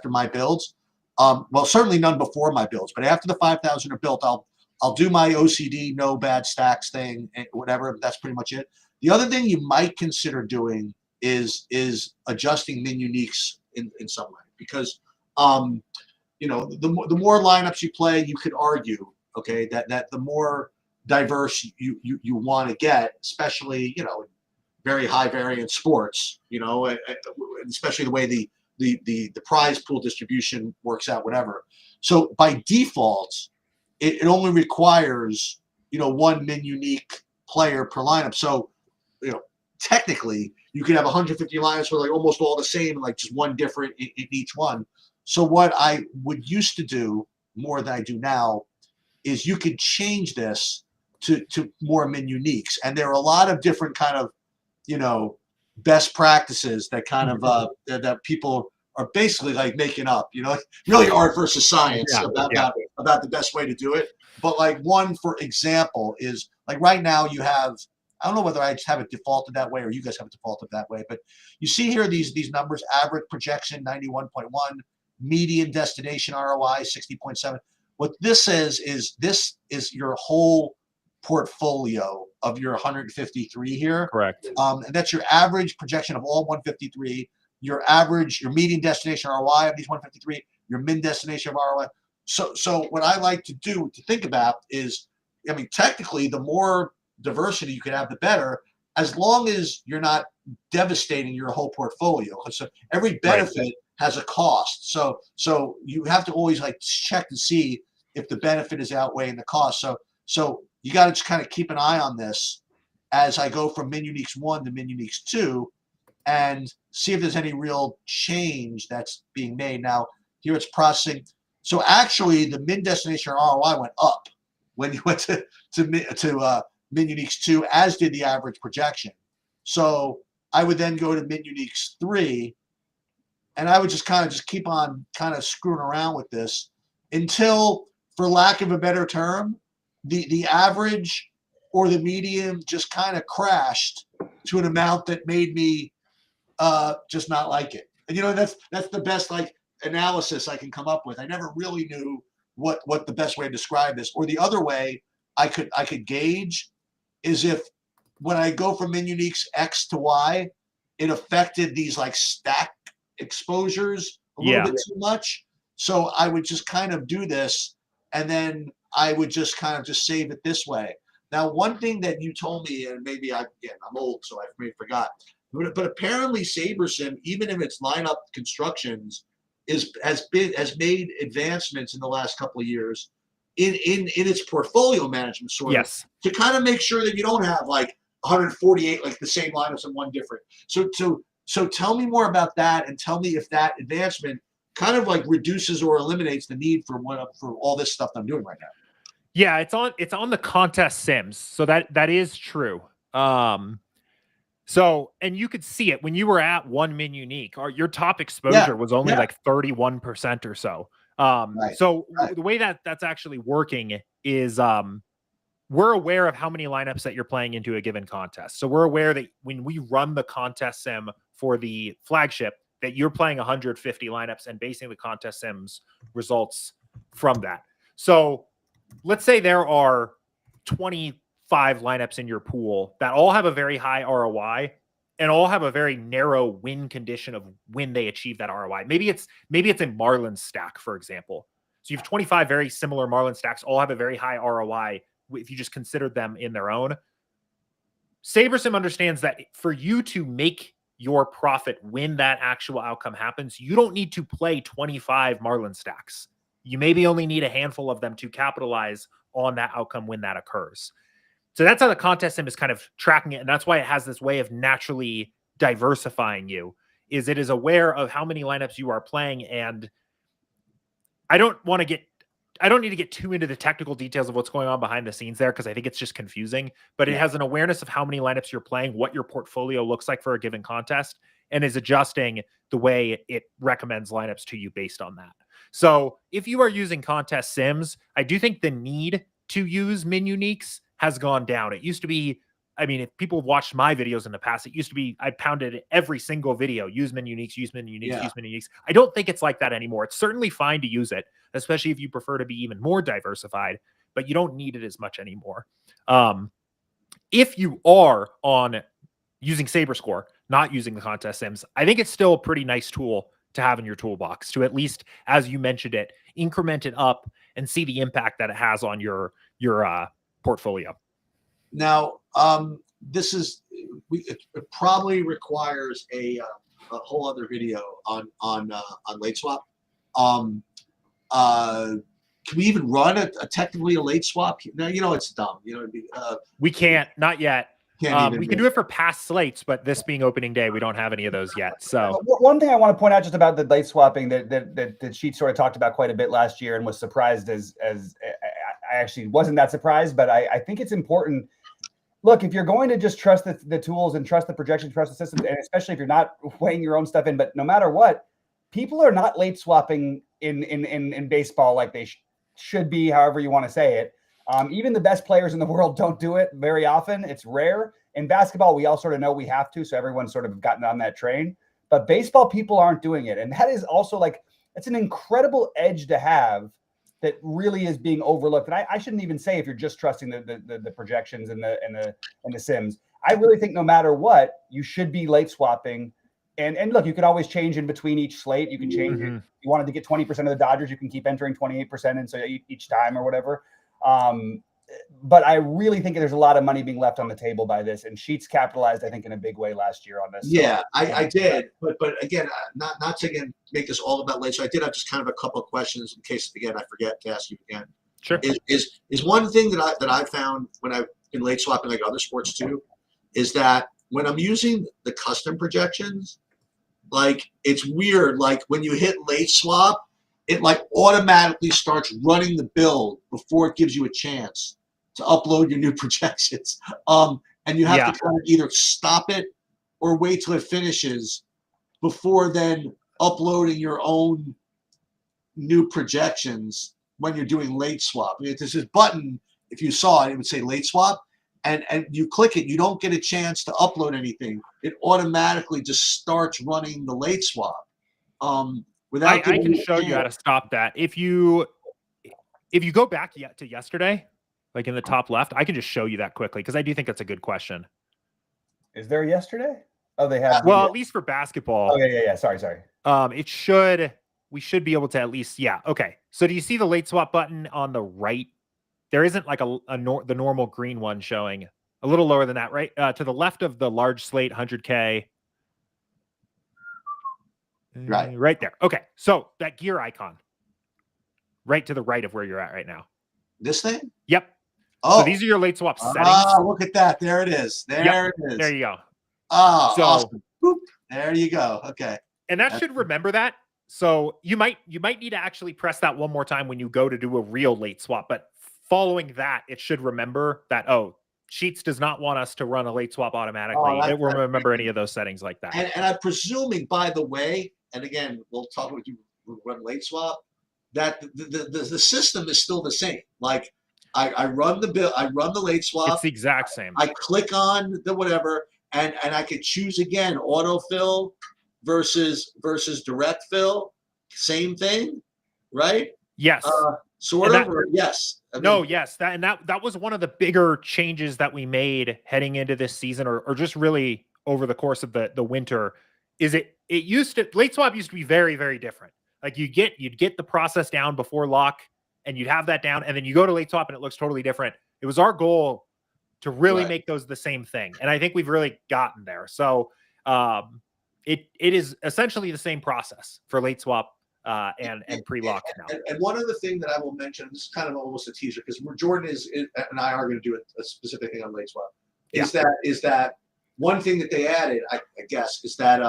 my builds. Well, certainly none before my builds, but after the 5,000 are built, I'll do my OCD, no bad stacks thing, whatever. That's pretty much it. The other thing you might consider doing is adjusting min uniques in some way, because the more lineups you play, you could argue, okay, that the more diverse you want to get, especially very high variance sports, especially the way the prize pool distribution works out, whatever. So by default, it only requires one min unique player per lineup. So technically you could have 150 lineups where like almost all the same, like just one different in each one. So what I would used to do more than I do now is you could change this to more min uniques, and there are a lot of different kind of best practices that kind of that people are basically like making up, really art versus science about the best way to do it. But like one, for example, is like right now you have, I don't know whether I just have it defaulted that way or you guys have it defaulted that way, but you see here these numbers: average projection 91.1, median destination ROI 60.7. What this is this is your whole portfolio of your 153 here. Correct. And that's your average projection of all 153, your average, your median destination ROI of these 153, your min destination of ROI. So what I like to do to think about is, I mean, technically, the more diversity you can have, the better, as long as you're not devastating your whole portfolio. So every benefit has a cost. So you have to always like check to see if the benefit is outweighing the cost. So you got to just kind of keep an eye on this as I go from min uniques 1 to min uniques 2 and see if there's any real change that's being made. Now, here it's processing. So actually, the min destination ROI went up when you went to min uniques 2, as did the average projection. So I would then go to min uniques 3, and I would just keep on kind of screwing around with this until, for lack of a better term, the average or the median just kind of crashed to an amount that made me just not like it. And that's the best like analysis I can come up with. I never really knew what the best way to describe this. Or the other way I could gauge is if when I go from min uniques X to Y, it affected these like stack exposures a little bit too much. So I would just kind of do this, and then I would just kind of just save it this way. Now, one thing that you told me, and maybe I'm old, so I may forgot, but apparently Sabersim, even in its lineup constructions, has made advancements in the last couple of years in its portfolio management sort of, to kind of make sure that you don't have like 148 like the same lineups and one different. So tell me more about that, and tell me if that advancement kind of like reduces or eliminates the need for all this stuff that I'm doing right now. Yeah, it's on the contest sims. So that is true. So, and you could see it when you were at 1 min unique, or your top exposure was only like 31% or so. So the way that's actually working is, we're aware of how many lineups that you're playing into a given contest. So we're aware that when we run the contest sim for the flagship, that you're playing 150 lineups and basing the contest sims results from that. So let's say there are 25 lineups in your pool that all have a very high ROI and all have a very narrow win condition of when they achieve that ROI. Maybe it's a Marlin stack, for example. So you have 25 very similar Marlin stacks, all have a very high ROI if you just considered them in their own. Sabersim understands that for you to make your profit when that actual outcome happens, you don't need to play 25 Marlin stacks. You maybe only need a handful of them to capitalize on that outcome when that occurs. So that's how the contest sim is kind of tracking it. And that's why it has this way of naturally diversifying you, is it is aware of how many lineups you are playing. And I don't need to get too into the technical details of what's going on behind the scenes there, because I think it's just confusing, but it has an awareness of how many lineups you're playing, what your portfolio looks like for a given contest, and is adjusting the way it recommends lineups to you based on that. So if you are using contest sims, I do think the need to use min uniques has gone down. It used to be, I mean, if people have watched my videos in the past, it used to be, I pounded every single video, use min uniques, use min uniques, use min uniques. I don't think it's like that anymore. It's certainly fine to use it, especially if you prefer to be even more diversified, but you don't need it as much anymore. If you are on using SaberScore, not using the contest sims, I think it's still a pretty nice tool to have in your toolbox to, at least, as you mentioned it, increment it up and see the impact that it has on your portfolio. Now, it probably requires a whole other video on late swap. Can we even run technically a late swap? No, it's dumb. We can't, not yet. We Can do it for past slates, but this being opening day, we don't have any of those yet. So one thing I want to point out just about the late swapping that Sheet sort of talked about quite a bit last year and was surprised as I actually wasn't that surprised, but I think it's important. Look, if you're going to just trust the tools and trust the projection, trust the system, and especially if you're not weighing your own stuff in, but no matter what, people are not late swapping in baseball like they should be, however you want to say it. Even the best players in the world don't do it very often. It's rare. In basketball, we all sort of know we have to, so everyone's sort of gotten on that train. But baseball people aren't doing it. And that is also like, It's an incredible edge to have that really is being overlooked. And I shouldn't even say if you're just trusting the projections and the sims. I really think no matter what, you should be late swapping. And look, you can always change in between each slate. You can change it. If you wanted to get 20% of the Dodgers, you can keep entering 28% and so each time or whatever. But I really think there's a lot of money being left on the table by this, and Sheets capitalized, I think, in a big way last year on this. Yeah, I did, but again, not to again make this all about late. So I did have just kind of a couple of questions in case again I forget to ask you again. Sure. Is one thing that I found when I've been late swapping like other sports too, is that when I'm using the custom projections, like it's weird. Like when you hit late swap, it like automatically starts running the build before it gives you a chance to upload your new projections. And you have to kind of either stop it or wait till it finishes before then uploading your own new projections when you're doing late swap. There's this button, if you saw it, it would say late swap, and you click it, you don't get a chance to upload anything. It automatically just starts running the late swap. I can show you how to stop that. If you go back to yesterday, like in the top left, I can just show you that quickly because I do think that's a good question. Is there yesterday? Oh, they have. Well, at least for basketball. Oh, yeah. Sorry. We should be able to at least, yeah. Okay. So do you see the late swap button on the right? There isn't like the normal green one showing a little lower than that, right? To the left of the large slate, 100K. Right there. Okay. So that gear icon right to the right of where you're at right now. This thing? Yep. Oh, so these are your late swap settings. Look at that. There it is. It is. There you go. Oh, so awesome. Boop. There you go. Okay. And that should remember that. So you might need to actually press that one more time when you go to do a real late swap. But following that, it should remember that, Sheets does not want us to run a late swap automatically. It will remember any of those settings like that. And I'm presuming, by the way, and again, we'll talk about you run late swap, that the system is still the same. Like I run the late swap. It's the exact same. I click on the whatever, and I could choose again autofill versus direct fill. Same thing, right? Yes. Sort of. Yes. Yes. That was one of the bigger changes that we made heading into this season, or just really over the course of the winter. Is late swap used to be very, very different. Like you'd get the process down before lock, and you'd have that down, and then you go to late swap and it looks totally different. It was our goal to really make those the same thing, and I think we've really gotten there. So it is essentially the same process for late swap and pre-lock now. And one other thing that I will mention, this is kind of almost a teaser because Jordan and I are going to do a specific thing on late swap. Is that one thing that they added? I guess is that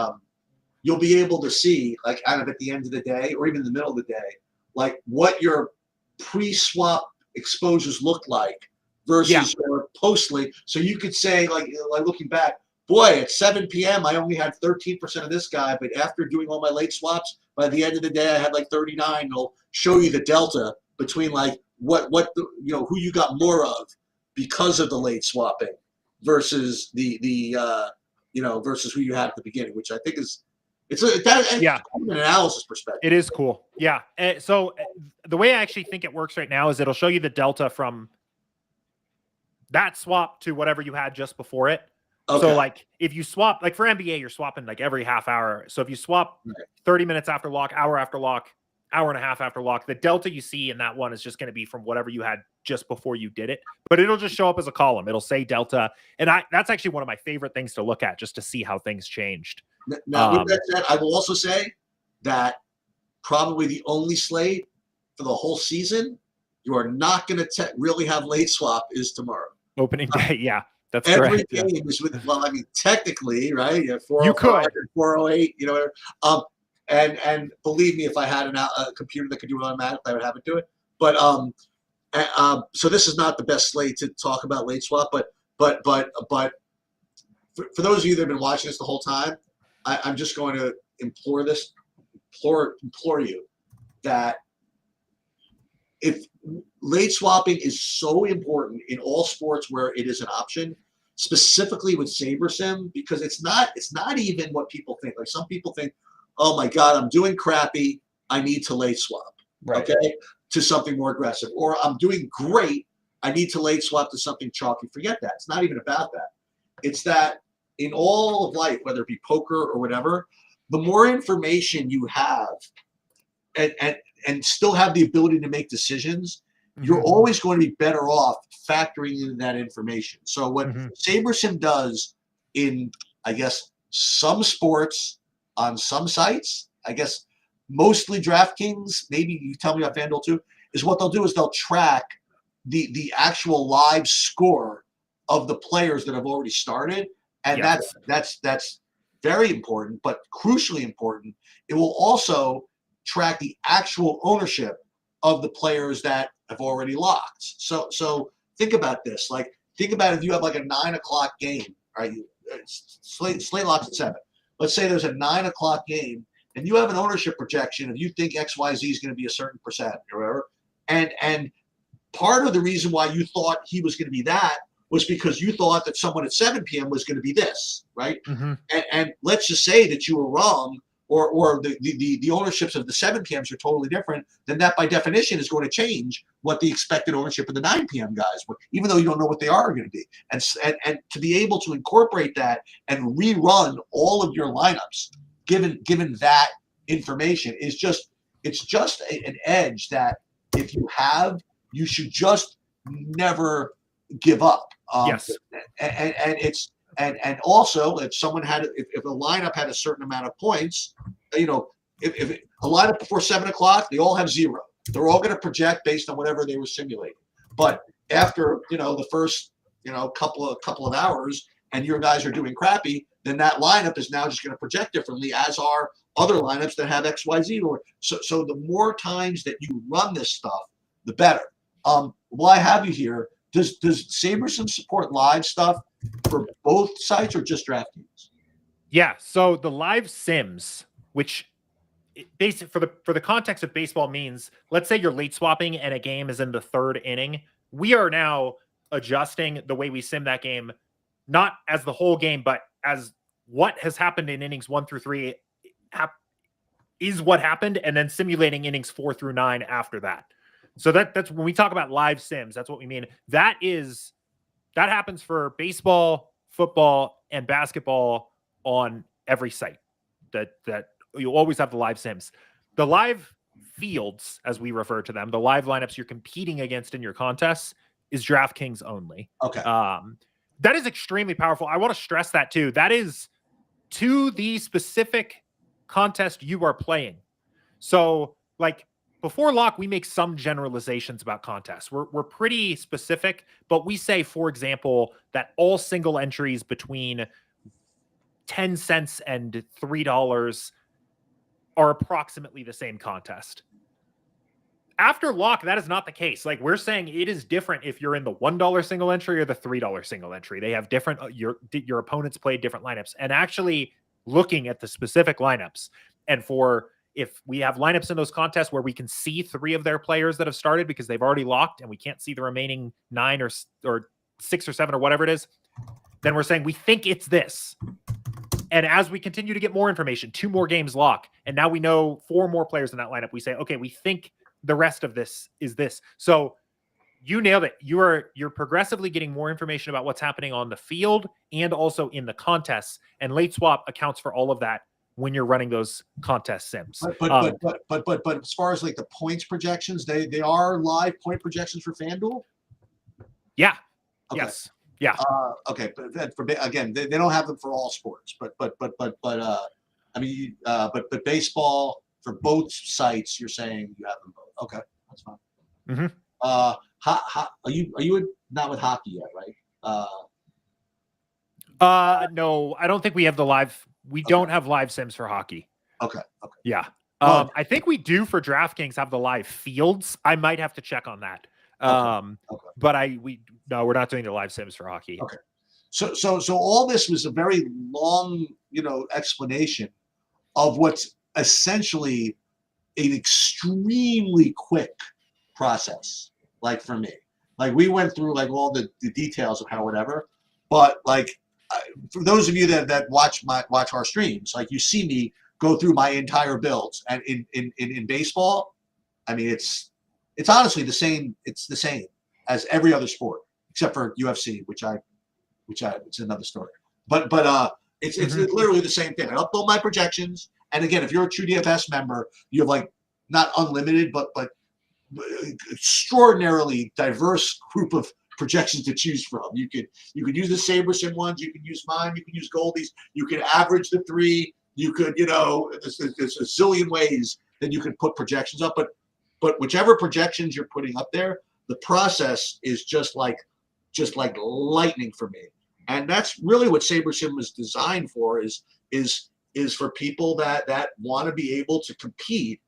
you'll be able to see, like, kind of at the end of the day or even in the middle of the day, like what your pre-swap exposures look like versus your post-late. So you could say, like looking back, boy, at 7 p.m. I only had 13% of this guy, but after doing all my late swaps, by the end of the day I had like 39. It'll show you the delta between like who you got more of because of the late swapping versus versus who you had at the beginning, which I think is. From an analysis perspective. It is cool. Yeah. So the way I actually think it works right now is it'll show you the delta from that swap to whatever you had just before it. Okay. So like if you swap, like for NBA, you're swapping like every half hour. So if you swap 30 minutes after lock, hour after lock, hour and a half after lock, the delta you see in that one is just going to be from whatever you had just before you did it. But it'll just show up as a column. It'll say delta. And that's actually one of my favorite things to look at, just to see how things changed. Now, with that said, I will also say that probably the only slate for the whole season you are not going to really have late swap is tomorrow. Opening day, yeah. That's every correct. game is with. Well, I mean, technically, right? You have 405 and 408. And believe me, if I had a computer that could do it automatically, I would have it do it. But so this is not the best slate to talk about late swap. But for those of you that have been watching this the whole time, I'm just going to implore you that if late swapping is so important in all sports where it is an option, specifically with Sabersim, because it's not even what people think. Like some people think, oh my God, I'm doing crappy. I need to late swap, Right. okay, to something more aggressive. Or I'm doing great, I need to late swap to something chalky. Forget that. It's not even about that. It's that in all of life, whether it be poker or whatever, the more information you have and still have the ability to make decisions, you're always going to be better off factoring in that information. So what Sabersim does in, I guess, some sports on some sites, I guess mostly DraftKings, maybe you tell me about FanDuel too, is what they'll do is they'll track the actual live score of the players that have already started. And that's very important, but crucially important. It will also track the actual ownership of the players that have already locked. So think about this. Like, think about if you have like a 9 o'clock game, right? Slate locks at 7. Let's say there's a 9 o'clock game, and you have an ownership projection, and you think XYZ is going to be a certain percent or whatever, and part of the reason why you thought he was going to be that was because you thought that someone at 7 p.m. was going to be this, right? And let's just say that you were wrong, or the ownerships of the 7 p.m.s are totally different, then that by definition is going to change what the expected ownership of the 9 p.m. guys were, even though you don't know what they are going to be. And to be able to incorporate that and rerun all of your lineups, given that information, is it's just an edge that if you have, you should just never give up. Yes. And also, if someone had, if a lineup had a certain amount of points, if a lineup before 7 o'clock, they all have 0. They're all going to project based on whatever they were simulating. But after the first couple of hours, and your guys are doing crappy, then that lineup is now just going to project differently, as are other lineups that have XYZ. So the more times that you run this stuff, the better. While I have you here, does Sabersim support live stuff for both sites or just DraftKings? Yeah. So the live sims, which basically for the context of baseball means, let's say you're late swapping and a game is in the 3rd inning. We are now adjusting the way we sim that game, not as the whole game, but as what has happened in innings 1 through 3 is what happened, and then simulating innings 4 through 9 after that. So that's when we talk about live sims, that's what we mean. That happens for baseball, football, and basketball on every site. That you always have the live sims. The live fields, as we refer to them, the live lineups you're competing against in your contests, is DraftKings only. Okay. That is extremely powerful. I want to stress that too. That is to the specific contest you are playing. So, like, before lock, we make some generalizations about contests. We're pretty specific, but we say, for example, that all single entries between 10 cents and $3 are approximately the same contest. After lock, that is not the case. Like, we're saying it is different if you're in the $1 single entry or the $3 single entry. They have different, your opponents play different lineups. And actually looking at the specific lineups, and if we have lineups in those contests where we can see 3 of their players that have started because they've already locked and we can't see the remaining 9 or 6 or 7 or whatever it is, then we're saying we think it's this. And as we continue to get more information, 2 more games lock, and now we know 4 more players in that lineup, we say, okay, we think the rest of this is this. So you nailed it. You're progressively getting more information about what's happening on the field and also in the contests. And late swap accounts for all of that when you're running those contest sims. But as far as like the points projections, they are live point projections for FanDuel? Yeah. Okay. Yes. Yeah. Okay. But again, they don't have them for all sports, but baseball for both sites, you're saying you have them both. Okay, that's fine. Are you not with hockey yet, right? No, I don't think we have the live. We don't have live sims for hockey. Okay. Yeah. I think we do for DraftKings have the live fields. I might have to check on that. Okay. But we're not doing the live sims for hockey. Okay. So all this was a very long, explanation of what's essentially an extremely quick process. Like for me, like we went through like all the details of how whatever, but like for those of you that watch our streams, like you see me go through my entire builds. And in baseball, I mean, it's honestly the same. It's the same as every other sport except for UFC, which it's another story. But it's literally the same thing. I upload my projections, and again, if you're a TrueDFS member, you have like not unlimited, but extraordinarily diverse group of projections to choose from. You could use the Sabersim ones, you can use mine, you can use Goldie's, you can average the three, you could, there's a zillion ways that you can put projections up, but whichever projections you're putting up there, the process is just like lightning for me. And that's really what Sabersim was designed for, is for people that want to be able to compete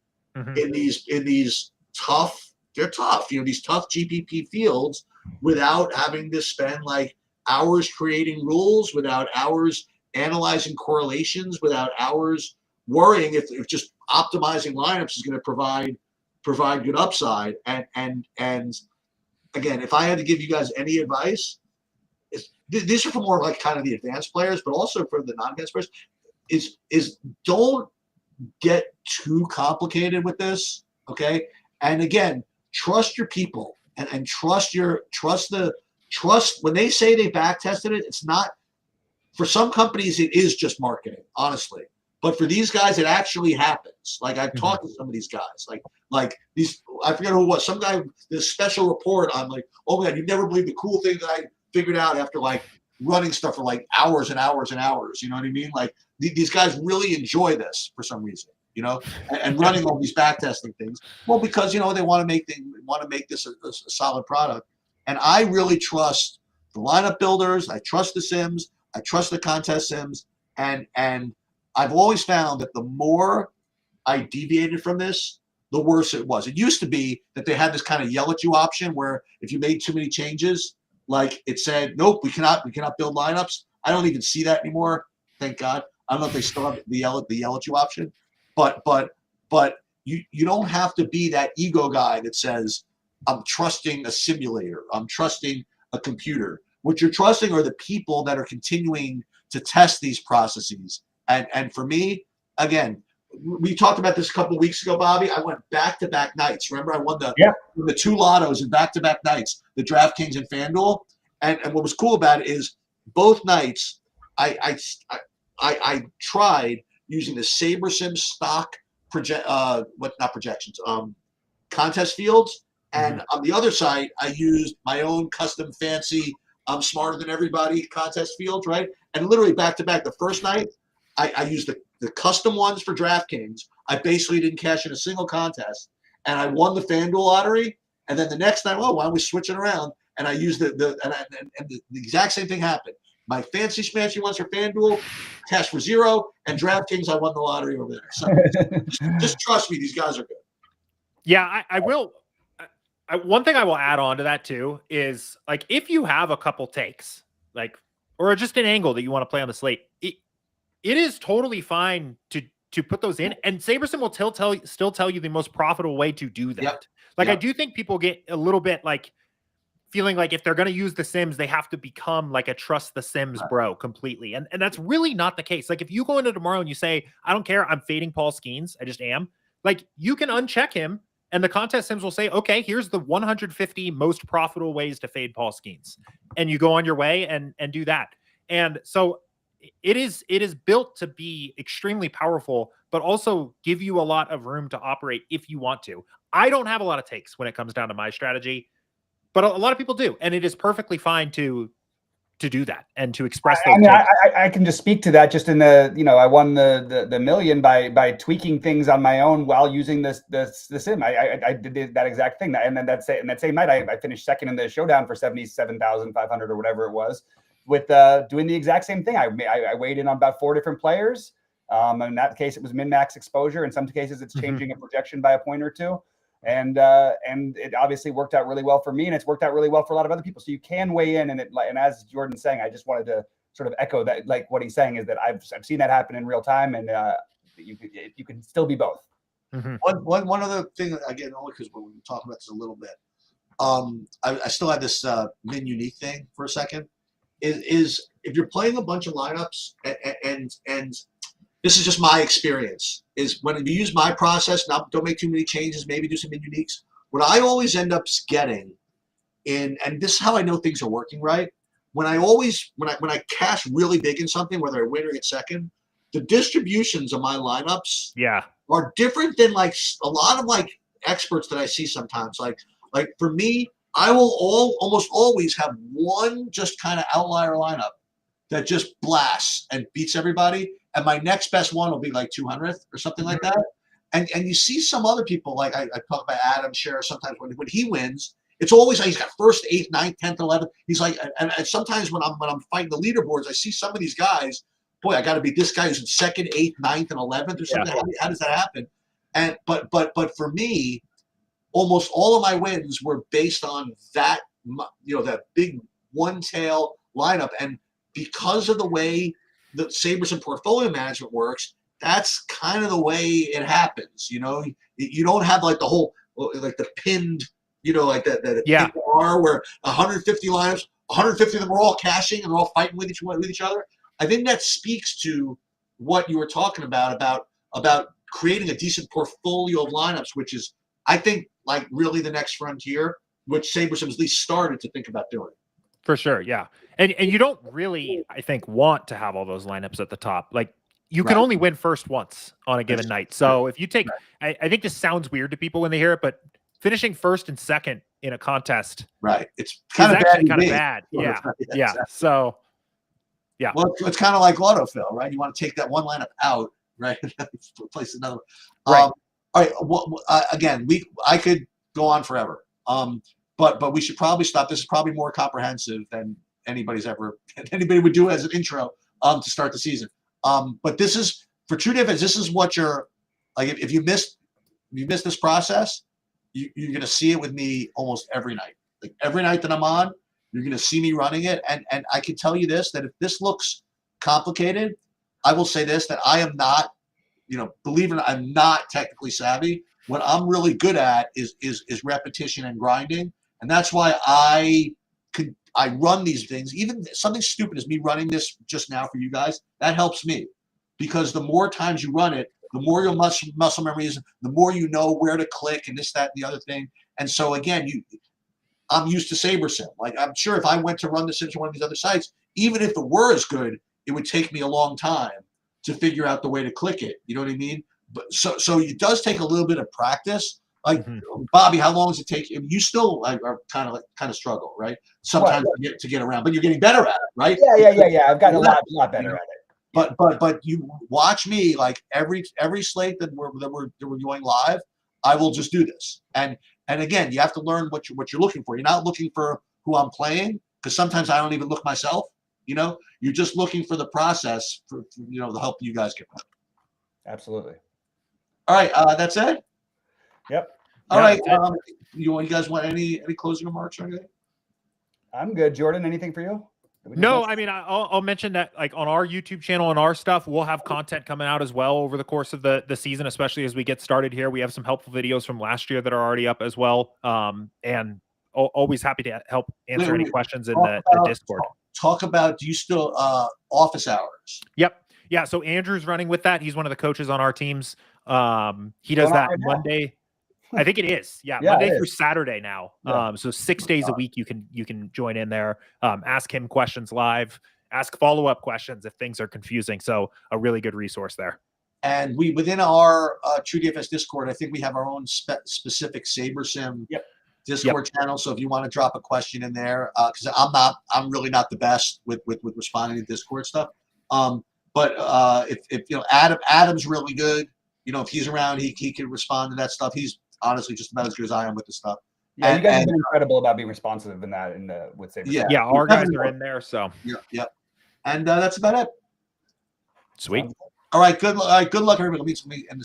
in these tough, they're tough, these tough GPP fields without having to spend like hours creating rules, without hours analyzing correlations, without hours worrying if just optimizing lineups is going to provide good upside. And again, if I had to give you guys any advice, these are for more like kind of the advanced players, but also for the non-advanced players, is don't get too complicated with this, okay? And again, trust your people and trust when they say they back tested it. It's not, for some companies it is just marketing, honestly, but for these guys it actually happens. Like I've talked to some of these guys, like these, I forget who it was, some guy, this special report on like, oh my God, you never believe the cool thing that I figured out after like running stuff for like hours and hours and hours. You know what I mean? Like these guys really enjoy this for some reason, and running all these back testing things. Well, because, they want to make this a solid product. And I really trust the lineup builders. I trust the sims. I trust the contest sims. And I've always found that the more I deviated from this, the worse it was. It used to be that they had this kind of yell at you option where if you made too many changes, like it said, nope, we cannot build lineups. I don't even see that anymore. Thank God. I don't know if they still have the yell at you option, but you don't have to be that ego guy that says, I'm trusting a simulator, I'm trusting a computer. What you're trusting are the people that are continuing to test these processes. And for me, again, we talked about this a couple of weeks ago, Bobby. I went back-to-back nights. Remember, I won the two lottos in back-to-back nights, the DraftKings and FanDuel. And what was cool about it is both nights I tried using the Sabersim stock contest fields, and on the other side I used my own custom fancy I'm smarter than everybody contest fields, right? And literally back-to-back. The first night I used the custom ones for DraftKings. I basically didn't cash in a single contest, and I won the FanDuel lottery. And then the next night, why don't we switch it around? And I used the exact same thing happened. My fancy schmancy ones for FanDuel cashed for zero, and DraftKings I won the lottery over there. So just trust me, these guys are good. Yeah, I will. One thing I will add on to that too is like if you have a couple takes, like or just an angle that you want to play on the slate, it is totally fine to put those in, and Sabersim will still tell you the most profitable way to do that. Yep. Like I do think people get a little bit like feeling like if they're going to use the sims, they have to become like a trust the sims bro completely, and that's really not the case. Like if you go into tomorrow and you say, I don't care, I'm fading Paul Skeens, I just am, like you can uncheck him. And the contest sims will say, okay, here's the 150 most profitable ways to fade Paul Skeens. And you go on your way and do that. And so it is built to be extremely powerful, but also give you a lot of room to operate if you want to. I don't have a lot of takes when it comes down to my strategy, but a lot of people do. And it is perfectly fine to do that and to express those takes. I can just speak to that just in the, I won the million by tweaking things on my own while using the sim. I did that exact thing. And then that same night, I finished second in the showdown for 77,500 or whatever it was with doing the exact same thing. I weighed in on about 4 different players. In that case, it was min-max exposure. In some cases, it's changing a projection by a point or two. And it obviously worked out really well for me, and it's worked out really well for a lot of other people. So you can weigh in, and as Jordan's saying, I just wanted to sort of echo that, like what he's saying is that I've seen that happen in real time, and you can still be both. One other thing, again, only because we're talking about this a little bit. I still have this min unique thing for a second. Is if you're playing a bunch of lineups and this is just my experience, is when you use my process, now don't make too many changes, maybe do some uniques. What I always end up getting in, and this is how I know things are working right, when I cash really big in something, whether I win or get second, the distributions of my lineups are different than like a lot of like experts that I see sometimes. Like for me, I will almost always have one just kind of outlier lineup that just blasts and beats everybody, and my next best one will be like 200th or something like that. And you see some other people, like I talk about Adam Scherer sometimes when he wins, it's always like he's got first, 8th, 9th, 10th, 11th. He's like, and sometimes when I'm fighting the leaderboards, I see some of these guys. Boy, I got to beat this guy who's in 2nd, 8th, 9th, and 11th or something. How does that happen? And but for me, almost all of my wins were based on that, that big one tail lineup. And because of the way the Sabersim portfolio management works, that's kind of the way it happens. You don't have like the whole, like the pinned, like the pinned R where 150 lineups, 150 of them are all cashing and they're all fighting with each other. I think that speaks to what you were talking about creating a decent portfolio of lineups, which is, I think, like really the next frontier, which Sabersim at least started to think about doing. For sure, yeah. And you don't really, I think, want to have all those lineups at the top. Like, you can only win first once on a given night. So if you take, I think this sounds weird to people when they hear it, but finishing first and second in a contest, it's kind of bad. Yeah. So, yeah. Well, it's kind of like autofill, right? You want to take that one lineup out, right? Replace another one. All right. Well, again, I could go on forever. But we should probably stop. This is probably more comprehensive than anybody would do as an intro to start the season. But this is for TrueDFS. This is what you're like. If you missed this process, you're going to see it with me almost every night. Like every night that I'm on, you're going to see me running it. And I can tell you this, that if this looks complicated, I will say this, that I am not, believe it or not, I'm not technically savvy. What I'm really good at is repetition and grinding. And that's why I run these things. Even something stupid as me running this just now for you guys, that helps me. Because the more times you run it, the more your muscle memory is, the more you know where to click and this, that, and the other thing. And so again, I'm used to Sabersim. Like I'm sure if I went to run this into one of these other sites, even if it were as good, it would take me a long time to figure out the way to click it. You know what I mean? But so it does take a little bit of practice. Like Bobby, how long does it take? You still are kind of struggle, right? Sometimes to get around, but you're getting better at it, right? Yeah. I've gotten a lot better at it. But you watch me, like every slate that we're going live, I will just do this. And again, you have to learn what you're looking for. You're not looking for who I'm playing, because sometimes I don't even look myself. You're just looking for the process for to help you guys get better. Absolutely. All right, that's it. Yep. All right. You guys want any closing remarks or anything? I'm good. Jordan, anything for you? No, I mean, I'll mention that like on our YouTube channel and our stuff, we'll have content coming out as well over the course of the season, especially as we get started here. We have some helpful videos from last year that are already up as well. And always happy to help answer any questions in the Discord. Talk about, do you still office hours? Yep. Yeah. So Andrew's running with that. He's one of the coaches on our teams. He does that Monday. I think it is. Yeah. Monday through Saturday now. Yeah. So 6 days a week you can join in there, ask him questions live, ask follow-up questions if things are confusing. So a really good resource there. And within our TrueDFS Discord, I think we have our own specific Sabersim Discord channel. So if you want to drop a question in there, because I'm really not the best with responding to Discord stuff. But if Adam's really good, if he's around, he can respond to that stuff. He's honestly just about as good as I am with the stuff. Yeah, you guys have been incredible about being responsive in that with Sabersim. Yeah, our guys are in there. So yeah. And that's about it. Sweet. All right, good luck, everybody. We'll meet somebody in the